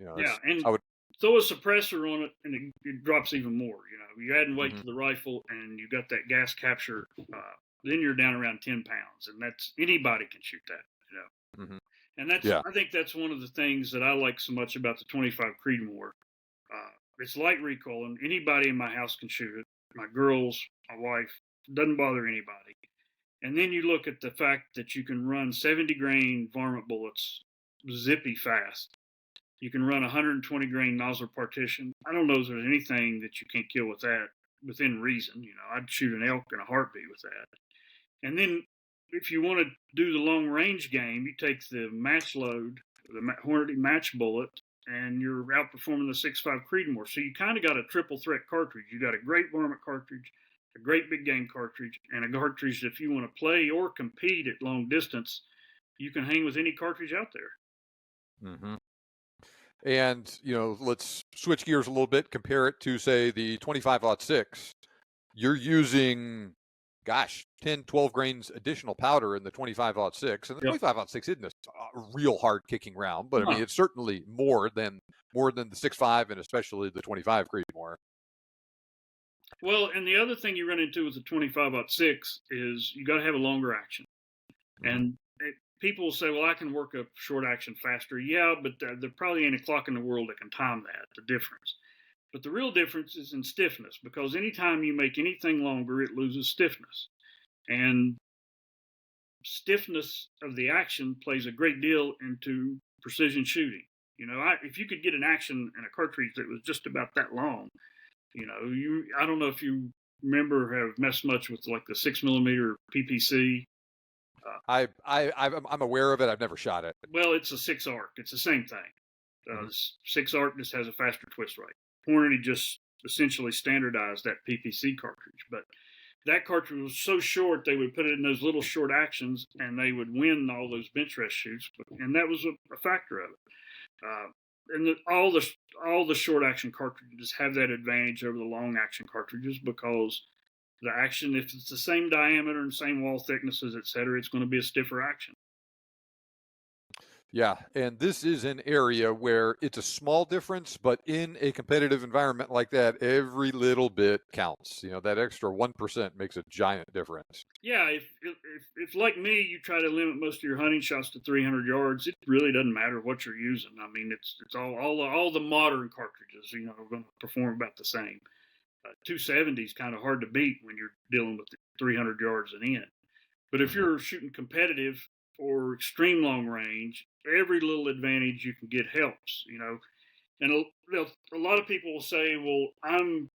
And throw a suppressor on it and it drops even more. You're adding weight to the rifle and you got that gas capture, then you're down around 10 pounds. And that's, anybody can shoot that, And that's, I think that's one of the things that I like so much about the 25 Creedmoor. It's light recoil, and anybody in my house can shoot it. My girls, my wife, doesn't bother anybody. And then you look at the fact that you can run 70 grain varmint bullets zippy fast. You can run 120 grain nozzle partition. I don't know if there's anything that you can't kill with that within reason. I'd shoot an elk in a heartbeat with that. And then if you want to do the long range game, you take the match load, the Hornady match bullet, and you're outperforming the 6.5 Creedmoor. So you kind of got a triple threat cartridge. You got a great varmint cartridge, a great big game cartridge, and a cartridge that if you want to play or compete at long distance, you can hang with any cartridge out there. And, let's switch gears a little bit, compare it to, say, the 25-06. You're using, 10, 12 grains additional powder in the 25-06. And the 25-06 isn't a real hard kicking round, but I mean, it's certainly more than the 6.5 and especially the 25 Creedmoor. Well, and the other thing you run into with the 25-06 is you got to have a longer action. And people will say, well, I can work a short action faster. Yeah, but there probably ain't a clock in the world that can time that, the difference. But the real difference is in stiffness, because anytime you make anything longer, it loses stiffness. And stiffness of the action plays a great deal into precision shooting. If you could get an action in a cartridge that was just about that long, I don't know if you remember, have messed much with like the 6mm PPC. I'm aware of it. I've never shot it. Well, it's a 6 arc. It's the same thing. 6 arc just has a faster twist rate. Hornady just essentially standardized that PPC cartridge, but that cartridge was so short they would put it in those little short actions and they would win all those bench rest shoots, and that was a factor of it. And all the short action cartridges have that advantage over the long action cartridges, because the action, if it's the same diameter and same wall thicknesses, etc., it's going to be a stiffer action. Yeah, and this is an area where it's a small difference, but in a competitive environment like that, every little bit counts. That extra 1% makes a giant difference. Yeah, if like me, you try to limit most of your hunting shots to 300 yards, it really doesn't matter what you're using. I mean, it's all the modern cartridges, are going to perform about the same. 270 is kind of hard to beat when you're dealing with 300 yards and in. But if you're shooting competitive or extreme long range, every little advantage you can get helps, And a lot of people will say, well, I'm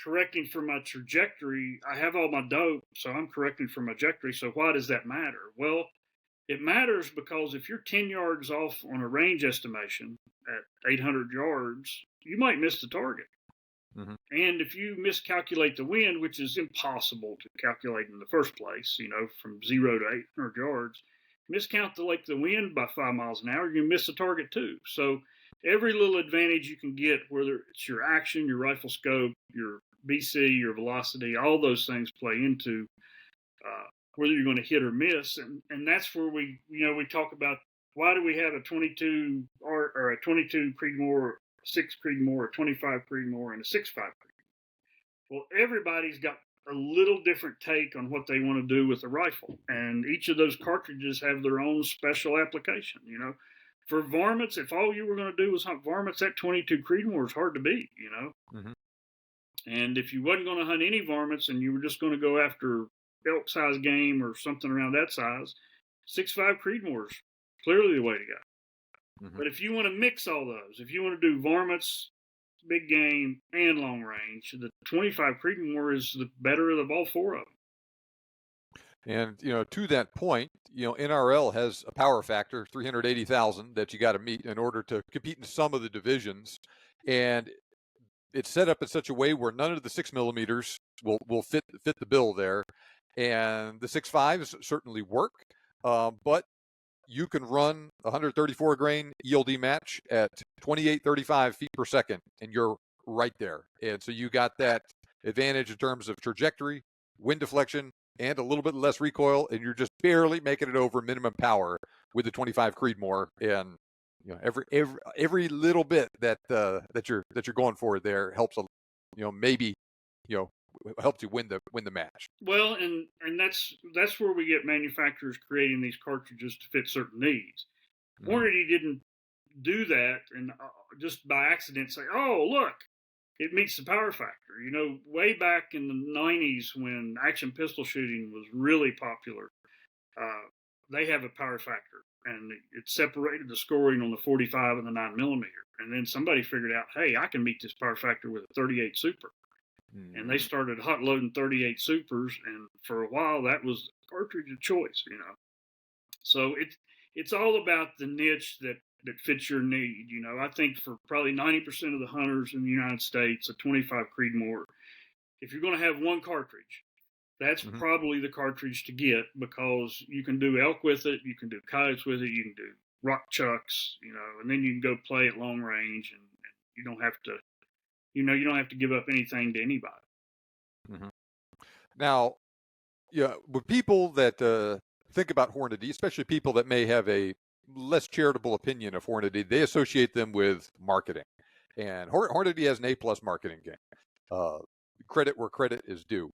correcting for my trajectory. I have all my dope, so I'm correcting for my trajectory. So why does that matter? Well, it matters because if you're 10 yards off on a range estimation at 800 yards, you might miss the target. Mm-hmm. And if you miscalculate the wind, which is impossible to calculate in the first place, from 0 to 800 yards, miscount the wind by 5 miles an hour, you miss the target too. So every little advantage you can get, whether it's your action, your rifle scope, your BC, your velocity, all those things play into whether you're going to hit or miss. And that's where we talk about, why do we have a 22 or a 22 Creedmoor, 6 Creedmoor, a 25 Creedmoor, and a 6.5 Creedmoor? Well, everybody's got a little different take on what they want to do with the rifle, and each of those cartridges have their own special application. For varmints, if all you were going to do was hunt varmints, that 22 Creedmoor is hard to beat. Mm-hmm. And if you wasn't going to hunt any varmints and you were just going to go after elk size game or something around that size, 6.5 Creedmoor is clearly the way to go. Mm-hmm. But if you want to mix all those, if you want to do varmints, big game, and long range, the 25 Creedmoor is the better of all four of them. And, to that point, NRL has a power factor, 380,000, that you got to meet in order to compete in some of the divisions. And it's set up in such a way where none of the 6mm will fit the bill there. And the 6.5s certainly work, but you can run 134 grain ELD match at 28-35 feet per second, and you're right there. And so you got that advantage in terms of trajectory, wind deflection, and a little bit less recoil, and you're just barely making it over minimum power with the 25 Creedmoor. And every little bit that you're going for there helps, maybe helps you win the match. Well, and that's where we get manufacturers creating these cartridges to fit certain needs. Hornady didn't do that and just by accident say, oh, look, it meets the power factor. Way back in the 90s when action pistol shooting was really popular, they have a power factor, and it separated the scoring on the 45 and the 9mm. And then somebody figured out, hey, I can meet this power factor with a 38 Super. And they started hot loading 38 Supers, and for a while that was the cartridge of choice, So it's all about the niche that fits your need. I think for probably 90% of the hunters in the United States, a 25 Creedmoor, if you're going to have one cartridge, that's probably the cartridge to get, because you can do elk with it, you can do coyotes with it, you can do rock chucks, and then you can go play at long range, and you don't have to. You don't have to give up anything to anybody. Mm-hmm. Now, with people that think about Hornady, especially people that may have a less charitable opinion of Hornady, they associate them with marketing. And Hornady has an A+ marketing game. Credit where credit is due.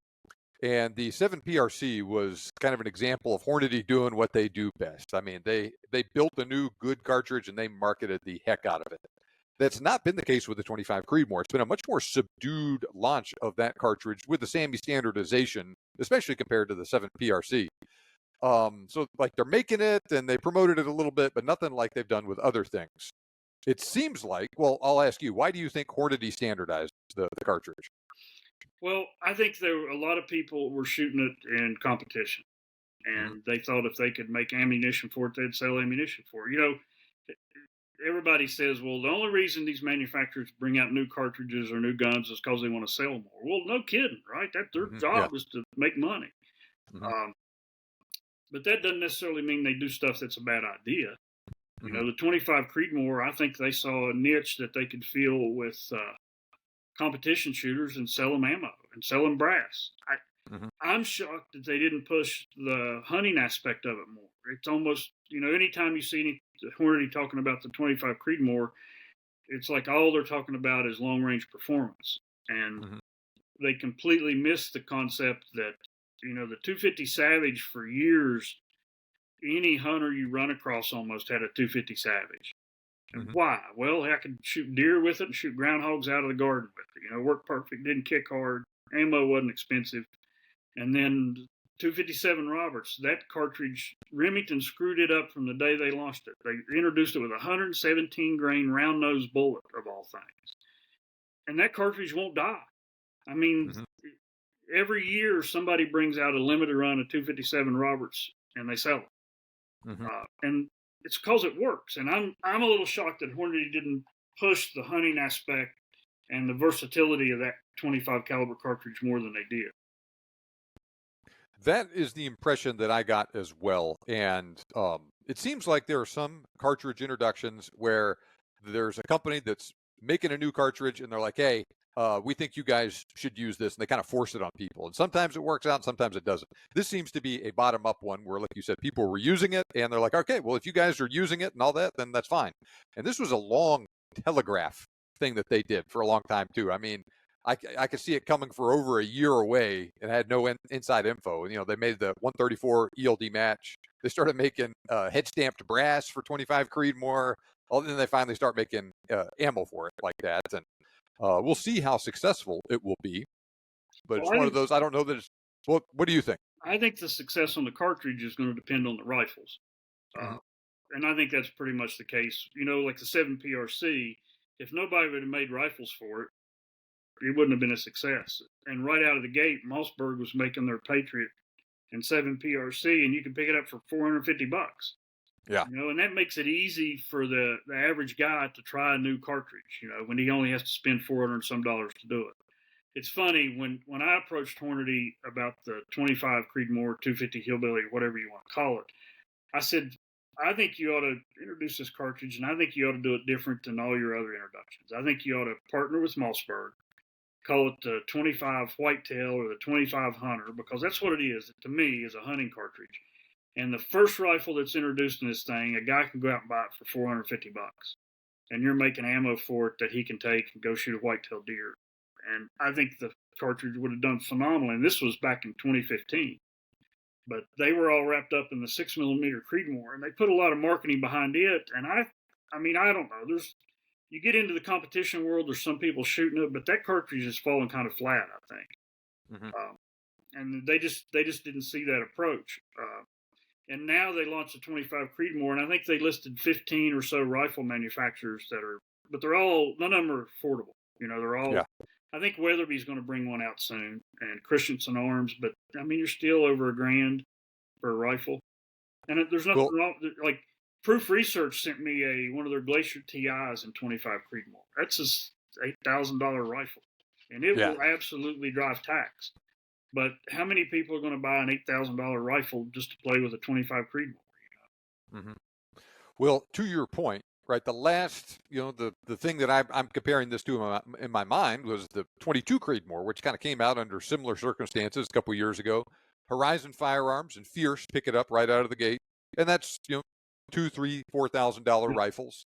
And the 7PRC was kind of an example of Hornady doing what they do best. I mean, they built a new good cartridge and they marketed the heck out of it. That's not been the case with the 25 Creedmoor. It's been a much more subdued launch of that cartridge with the SAAMI standardization, especially compared to the 7 PRC. So like they're making it and they promoted it a little bit, but nothing like they've done with other things. It seems like, well, I'll ask you, why do you think Hornady standardized the cartridge? Well, I think a lot of people were shooting it in competition, and they thought if they could make ammunition for it, they'd sell ammunition for it. You know, everybody says, well, the only reason these manufacturers bring out new cartridges or new guns is because they want to sell more. Well, no kidding, right? That their job is to make money. But that doesn't necessarily mean they do stuff that's a bad idea. You know, the 25 Creedmoor, I think they saw a niche that they could fill with competition shooters and sell them ammo and sell them brass. I'm shocked that they didn't push the hunting aspect of it more. It's almost, you know, anytime you see any Hornady talking about the 25 Creedmoor, it's like all they're talking about is long range performance. And they completely missed the concept that, you know, the 250 Savage for years, any hunter you run across almost had a 250 Savage. And why? Well, I could shoot deer with it and shoot groundhogs out of the garden with it. You know, worked perfect, didn't kick hard, ammo wasn't expensive. And then 257 Roberts, that cartridge, Remington screwed it up from the day they launched it. They introduced it with a 117 grain round nose bullet of all things. And that cartridge won't die. I mean, every year somebody brings out a limited run of 257 Roberts and they sell it. And it's because it works. And I'm a little shocked that Hornady didn't push the hunting aspect and the versatility of that 25 caliber cartridge more than they did. That is the impression that I got as well. And it seems like there are some cartridge introductions where there's a company that's making a new cartridge and they're like, hey, we think you guys should use this. And they kind of force it on people. And sometimes it works out, and sometimes it doesn't. This seems to be a bottom-up one where, like you said, people were using it and they're like, okay, well, if you guys are using it and all that, then that's fine. And this was a long telegraph thing that they did for a long time, too. I mean, I could see it coming for over a year away and had no inside info. You know, they made the 134 ELD match. They started making head stamped brass for 25 Creedmoor. And then they finally start making ammo for it like that. And we'll see how successful it will be. But it's one of those, I don't know that it's, well, what do you think? I think the success on the cartridge is going to depend on the rifles. And I think that's pretty much the case. You know, like the 7 PRC, if nobody would have made rifles for it, it wouldn't have been a success. And right out of the gate, Mossberg was making their Patriot and 7 PRC, and you can pick it up for $450. Yeah. You know, and that makes it easy for the average guy to try a new cartridge, you know, when he only has to spend $400 some to do it. It's funny, when I approached Hornady about the 25 Creedmoor, 250 Hillbilly, or whatever you want to call it, I said, I think you ought to introduce this cartridge, and I think you ought to do it different than all your other introductions. I think you ought to partner with Mossberg, call it the 25 Whitetail or the 25 Hunter, because that's what it is, to me, is a hunting cartridge. And the first rifle that's introduced in this thing, a guy can go out and buy it for $450. And you're making ammo for it that he can take and go shoot a whitetail deer. And I think the cartridge would have done phenomenally. And this was back in 2015. But they were all wrapped up in the 6mm Creedmoor, and they put a lot of marketing behind it. And I mean, I don't know. You get into the competition world, there's some people shooting it, but that cartridge is falling kind of flat, I think. And they just didn't see that approach. And now they launched the 25 Creedmoor, and I think they listed 15 or so rifle manufacturers but they're all, none of them are affordable. You know, they're all, I think Weatherby's going to bring one out soon, and Christensen Arms, but I mean, you're still over $1,000 for a rifle. And there's nothing wrong, like, Proof Research sent me one of their Glacier TIs in 25 Creedmoor. That's a $8,000 rifle, and it will absolutely drive tax. But how many people are going to buy an $8,000 rifle just to play with a 25 Creedmoor? You know? Well, to your point, right? The last, you know, the thing that I'm comparing this to in my mind was the 22 Creedmoor, which kind of came out under similar circumstances a couple of years ago. Horizon Firearms and Fierce pick it up right out of the gate, and that's, you know, $2,000, $3,000, $4,000 rifles.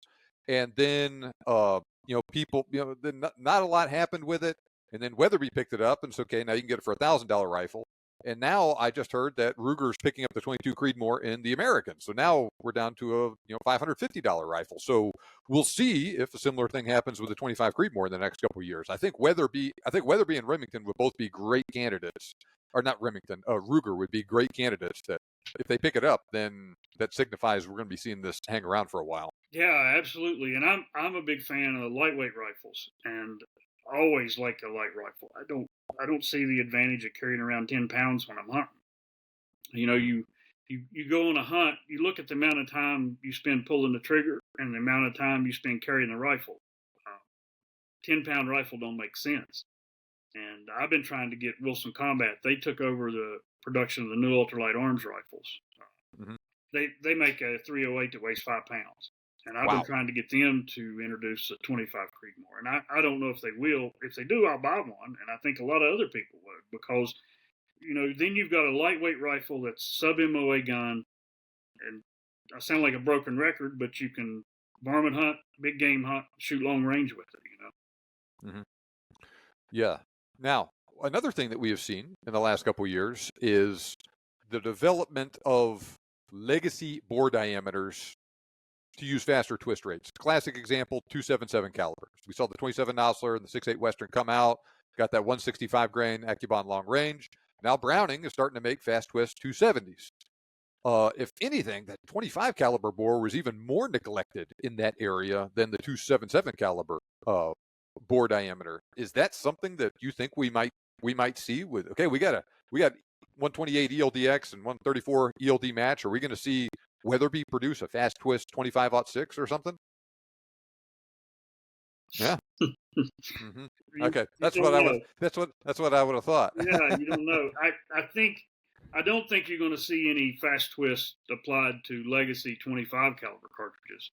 And then you know, people, you know, then not a lot happened with it. And then Weatherby picked it up and said, okay, now you can get it for $1,000 rifle. And now I just heard that Ruger's picking up the 22 Creedmoor in the American. So now we're down to a $550 rifle. So we'll see if a similar thing happens with the 25 Creedmoor in the next couple of years. I think Weatherby and Remington would both be great candidates, or not Remington, Ruger would be great candidates that if they pick it up, then that signifies we're going to be seeing this hang around for a while. Yeah, absolutely. And I'm a big fan of lightweight rifles, and always like a light rifle. I don't see the advantage of carrying around 10 pounds when I'm hunting. You go on a hunt, you look at the amount of time you spend pulling the trigger and the amount of time you spend carrying the rifle. 10-pound rifle don't make sense. And I've been trying to get Wilson Combat. They took over the production of the new ultralight arms rifles. Mm-hmm. They make a 308 that weighs 5 pounds. And I've Wow. been trying to get them to introduce a 25 Creedmoor. And I don't know if they will. If they do, I'll buy one. And I think a lot of other people would, because, then you've got a lightweight rifle that's sub-MOA gun. And I sound like a broken record, but you can varmint hunt, big game hunt, shoot long range with it, Mm-hmm. Yeah. Now, another thing that we have seen in the last couple of years is the development of legacy bore diameters to use faster twist rates. Classic example, 277 caliber. We saw the 27 Nosler and the 6.8 Western come out, got that 165 grain Accubon long range. Now Browning is starting to make fast twist 270s. If anything, that 25 caliber bore was even more neglected in that area than the 277 caliber bore diameter. Is that something that you think we might see with? Okay, we got 128 ELDX and 134 ELD match. Are we going to see Weatherby produce a fast twist 25-06 or something? Yeah. Mm-hmm. Okay, that's what I would have thought. Yeah, you don't know. I don't think you're going to see any fast twist applied to legacy 25 caliber cartridges.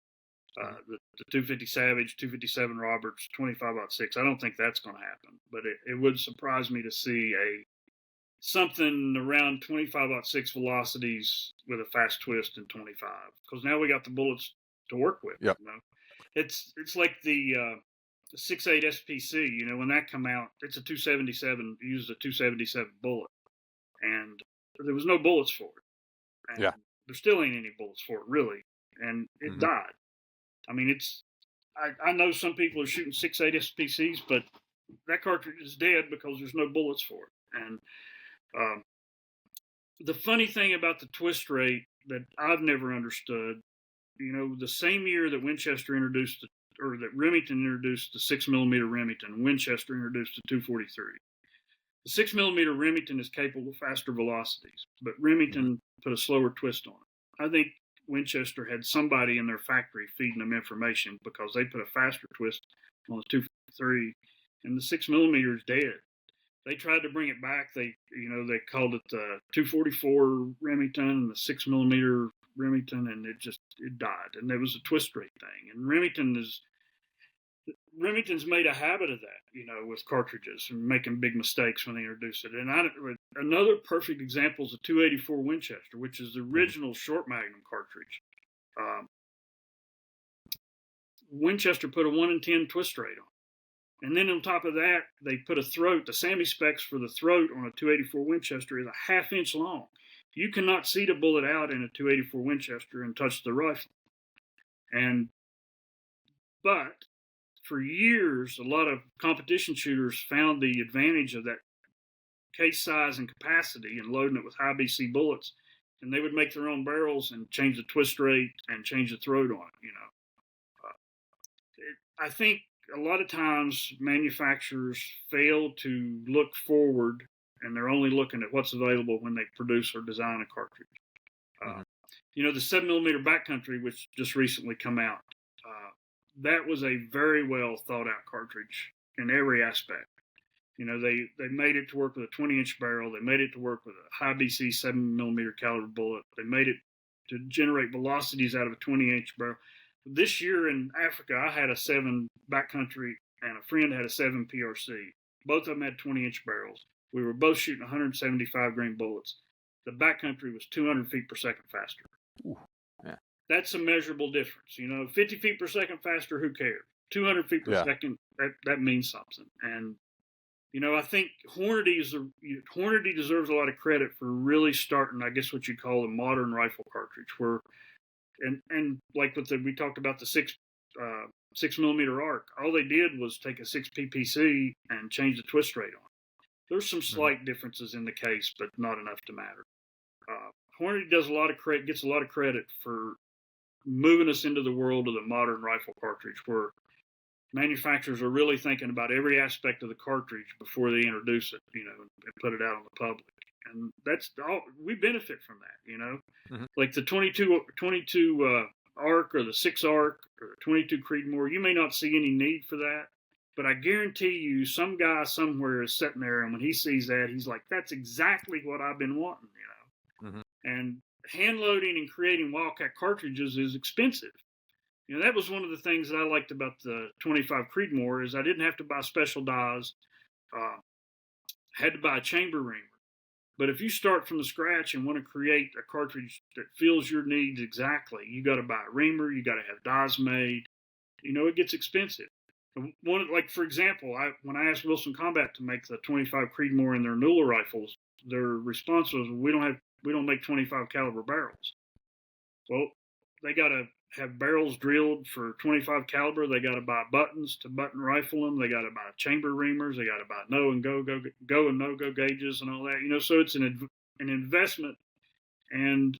The 250 Savage, 257 Roberts, 25-06. I don't think that's going to happen. But it would surprise me to see something around 25-06 velocities with a fast twist in 25, because now we got the bullets to work with. Yep. It's like the 6.8 SPC. When that come out, it's a 277. It uses a 277 bullet, and there was no bullets for it. And there still ain't any bullets for it, really, and it died. I mean, I know some people are shooting 6.8 SPCs, but that cartridge is dead because there's no bullets for it. And the funny thing about the twist rate that I've never understood, the same year that Winchester introduced, or that Remington introduced the 6mm Remington, Winchester introduced the 243. The 6mm Remington is capable of faster velocities, but Remington put a slower twist on it. I think Winchester had somebody in their factory feeding them information, because they put a faster twist on the 243, and the 6mm is dead. They tried to bring it back. They called it the 244 Remington and the 6mm Remington, and it died. And there was a twist rate thing. And Remington's made a habit of that, with cartridges, and making big mistakes when they introduce it. And another perfect example is the 284 Winchester, which is the original short magnum cartridge. Winchester put a 1 in 10 twist rate on. And then on top of that, they put a throat. The SAAMI specs for the throat on a 284 Winchester is a 1/2 inch long. You cannot see the bullet out in a 284 Winchester and touch the rifle. But for years, a lot of competition shooters found the advantage of that case size and capacity and loading it with high BC bullets, and they would make their own barrels and change the twist rate and change the throat on it. I think a lot of times manufacturers fail to look forward, and they're only looking at what's available when they produce or design a cartridge. The 7mm backcountry, which just recently come out, that was a very well thought out cartridge in every aspect. They made it to work with a 20-inch barrel. They made it to work with a high BC 7mm caliber bullet. They made it to generate velocities out of a 20-inch barrel. This year in Africa, I had a 7 backcountry, and a friend had a 7 PRC. Both of them had 20-inch barrels. We were both shooting 175 grain bullets. The backcountry was 200 feet per second faster. Ooh, yeah. That's a measurable difference. 50 feet per second faster, who cares? 200 feet per second, that means something. And I think Hornady deserves a lot of credit for really starting, I guess, what you call a modern rifle cartridge, where and like we talked about the 6 millimeter arc. All they did was take a 6 PPC and change the twist rate on it. There's some slight differences in the case, but not enough to matter. Hornady gets a lot of credit for moving us into the world of the modern rifle cartridge, where manufacturers are really thinking about every aspect of the cartridge before they introduce it, and put it out on the public. And that's all we benefit from that, like the 22 arc or the 6 arc or the 22 Creedmoor. You may not see any need for that, but I guarantee you, some guy somewhere is sitting there, and when he sees that, he's like, "That's exactly what I've been wanting," And hand loading and creating Wildcat cartridges is expensive. That was one of the things that I liked about the 25 Creedmoor is I didn't have to buy special dies. Had to buy a chamber reamer. But if you start from the scratch and want to create a cartridge that fills your needs exactly, you got to buy a reamer. You got to have dies made. It gets expensive. For example, when I asked Wilson Combat to make the 25 Creedmoor in their Nula rifles, their response was, "We don't make 25 caliber barrels." Well, they got to have barrels drilled for 25 caliber. They got to buy buttons to button rifle them. They got to buy chamber reamers. They got to buy go and no go gauges and all that. So it's an investment. And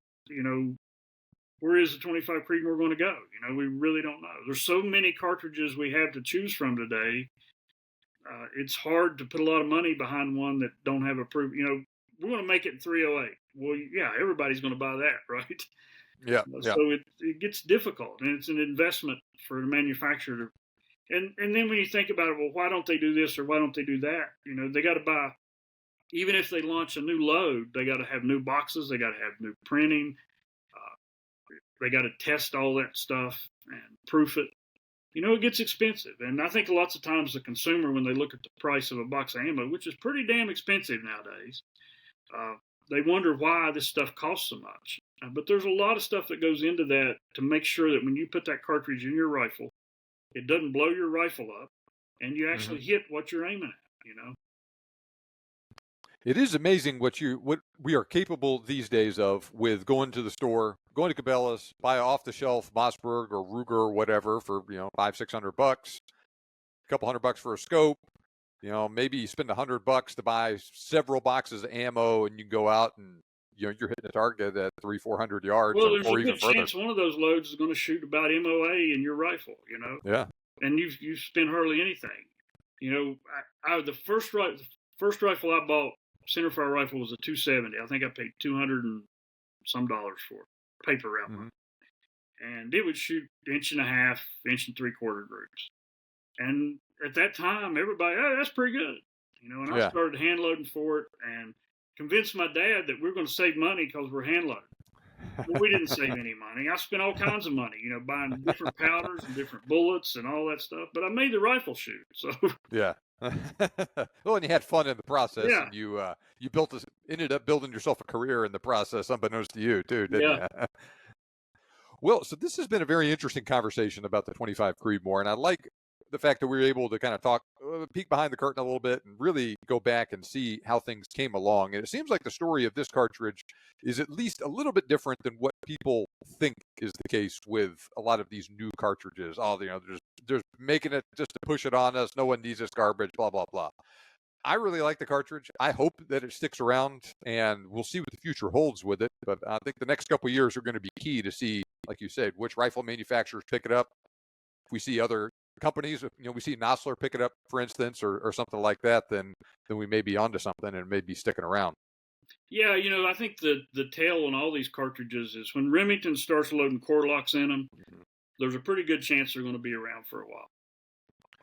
where is the 25 Creedmoor going to go? We really don't know. There's so many cartridges we have to choose from today. It's hard to put a lot of money behind one that don't have a proof. We want to make it in 308. Well, yeah, everybody's going to buy that, right? Yeah. So it gets difficult, and it's an investment for the manufacturer. And then when you think about it, well, why don't they do this or why don't they do that? They got to buy, even if they launch a new load, they got to have new boxes. They got to have new printing. They got to test all that stuff and proof it. It gets expensive. And I think lots of times the consumer, when they look at the price of a box of ammo, which is pretty damn expensive nowadays, they wonder why this stuff costs so much. But there's a lot of stuff that goes into that to make sure that when you put that cartridge in your rifle, it doesn't blow your rifle up, and you actually hit what you're aiming at. It is amazing what we are capable these days of with going to the store, going to Cabela's, buy off the shelf Mossberg or Ruger or whatever for $500-600, a couple $100 for a scope. Maybe you spend $100 to buy several boxes of ammo, and you go out and you're hitting a target at 300-400 yards. Well, there's or a even good further. chance one of those loads is going to shoot about MOA in your rifle. Yeah. And you spend hardly anything. The first rifle I bought, centerfire rifle, was a 270. I think I paid $200 and some for it, paper route. And it would shoot 1.5 inch, 1 3/4 groups. And at that time, everybody, "Oh, that's pretty good." And I started hand loading for it and convinced my dad that we're going to save money because we're hand loading. Well, we didn't save any money. I spent all kinds of money, buying different powders and different bullets and all that stuff. But I made the rifle shoot. So yeah. Well, and you had fun in the process. Yeah. And you ended up building yourself a career in the process, unbeknownst to you too, didn't you? Well, so this has been a very interesting conversation about the 25 Creedmoor, and I like the fact that we were able to kind of peek behind the curtain a little bit and really go back and see how things came along. And it seems like the story of this cartridge is at least a little bit different than what people think is the case with a lot of these new cartridges. They're making it just to push it on us. No one needs this garbage, blah, blah, blah. I really like the cartridge. I hope that it sticks around, and we'll see what the future holds with it. But I think the next couple of years are going to be key to see, like you said, which rifle manufacturers pick it up. If we see other companies, we see Nosler pick it up, for instance, or something like that, then we may be onto something and may be sticking around. Yeah, I think the tale on all these cartridges is when Remington starts loading core locks in them, there's a pretty good chance they're going to be around for a while.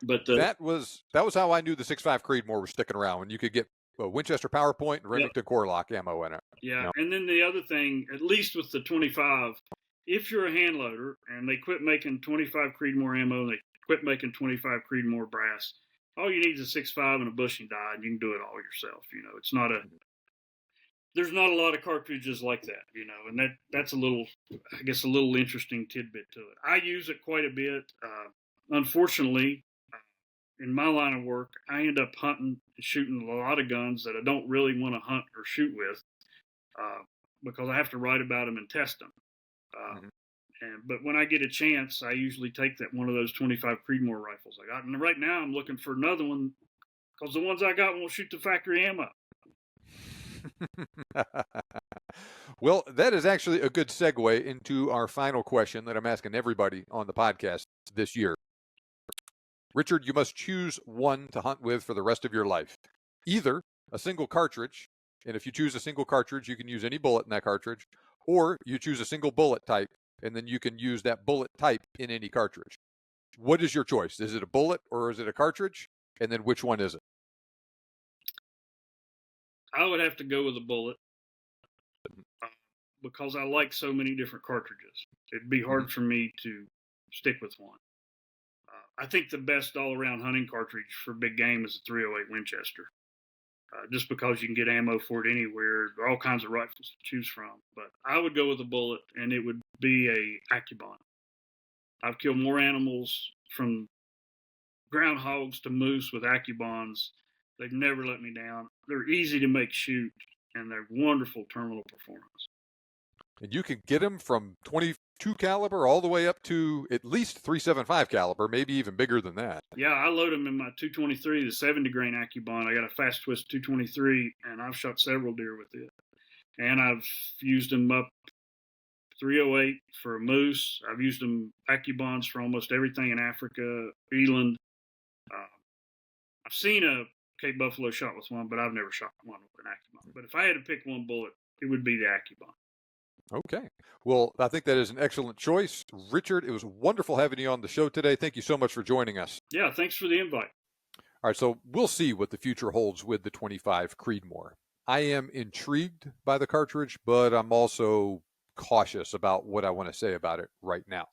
But that was how I knew the 6.5 Creedmoor was sticking around, when you could get a Winchester PowerPoint and Remington core lock ammo in it. Yeah, and then the other thing, at least with the 25, if you're a hand loader and they quit making 25 Creedmoor ammo, they quit making 25 Creedmoor brass, all you need is a 6.5 and a bushing die, and you can do it all yourself. It's not there's not a lot of cartridges like that, and that's a little interesting tidbit to it. I use it quite a bit. Unfortunately, in my line of work, I end up hunting and shooting a lot of guns that I don't really want to hunt or shoot with because I have to write about them and test them. But when I get a chance, I usually take one of those 25 Creedmoor rifles I got. And right now I'm looking for another one because the ones I got won't shoot the factory ammo. Well, that is actually a good segue into our final question that I'm asking everybody on the podcast this year. Richard, you must choose one to hunt with for the rest of your life. Either a single cartridge, and if you choose a single cartridge, you can use any bullet in that cartridge, or you choose a single bullet type, and then you can use that bullet type in any cartridge. What is your choice? Is it a bullet or is it a cartridge? And then which one is it? I would have to go with a bullet because I like so many different cartridges. It'd be hard for me to stick with one. I think the best all-around hunting cartridge for big game is a 308 Winchester. Just because you can get ammo for it anywhere. There are all kinds of rifles to choose from. But I would go with a bullet, and it would be a Accubon. I've killed more animals from groundhogs to moose with Accubons. They've never let me down. They're easy to make shoot, and they're wonderful terminal performance. And you can get them from 22 caliber all the way up to at least 375 caliber, maybe even bigger than that. Yeah, I load them in my 223, the 70 grain Accubon. I got a fast twist 223, and I've shot several deer with it. And I've used them up 308 for a moose. I've used them Accubons for almost everything in Africa, eland. I've seen a Cape Buffalo shot with one, but I've never shot one with an Accubon. But if I had to pick one bullet, it would be the Accubon. Okay. Well, I think that is an excellent choice. Richard, it was wonderful having you on the show today. Thank you so much for joining us. Yeah, thanks for the invite. All right, so we'll see what the future holds with the 25 Creedmoor. I am intrigued by the cartridge, but I'm also cautious about what I want to say about it right now.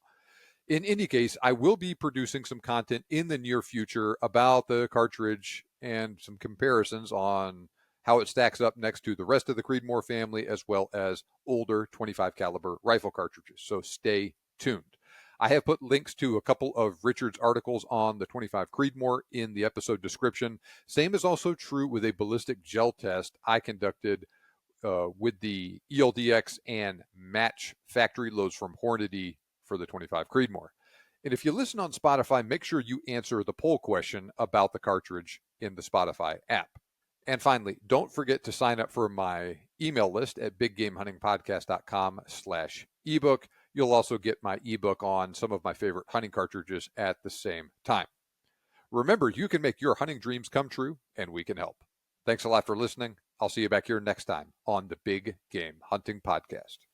In any case, I will be producing some content in the near future about the cartridge and some comparisons on how it stacks up next to the rest of the Creedmoor family, as well as older 25 caliber rifle cartridges. So stay tuned. I have put links to a couple of Richard's articles on the 25 Creedmoor in the episode description. Same is also true with a ballistic gel test I conducted with the ELDX and match factory loads from Hornady for the 25 Creedmoor. And if you listen on Spotify, make sure you answer the poll question about the cartridge in the Spotify app. And finally, don't forget to sign up for my email list at biggamehuntingpodcast.com/ebook. You'll also get my ebook on some of my favorite hunting cartridges at the same time. Remember, you can make your hunting dreams come true, and we can help. Thanks a lot for listening. I'll see you back here next time on the Big Game Hunting Podcast.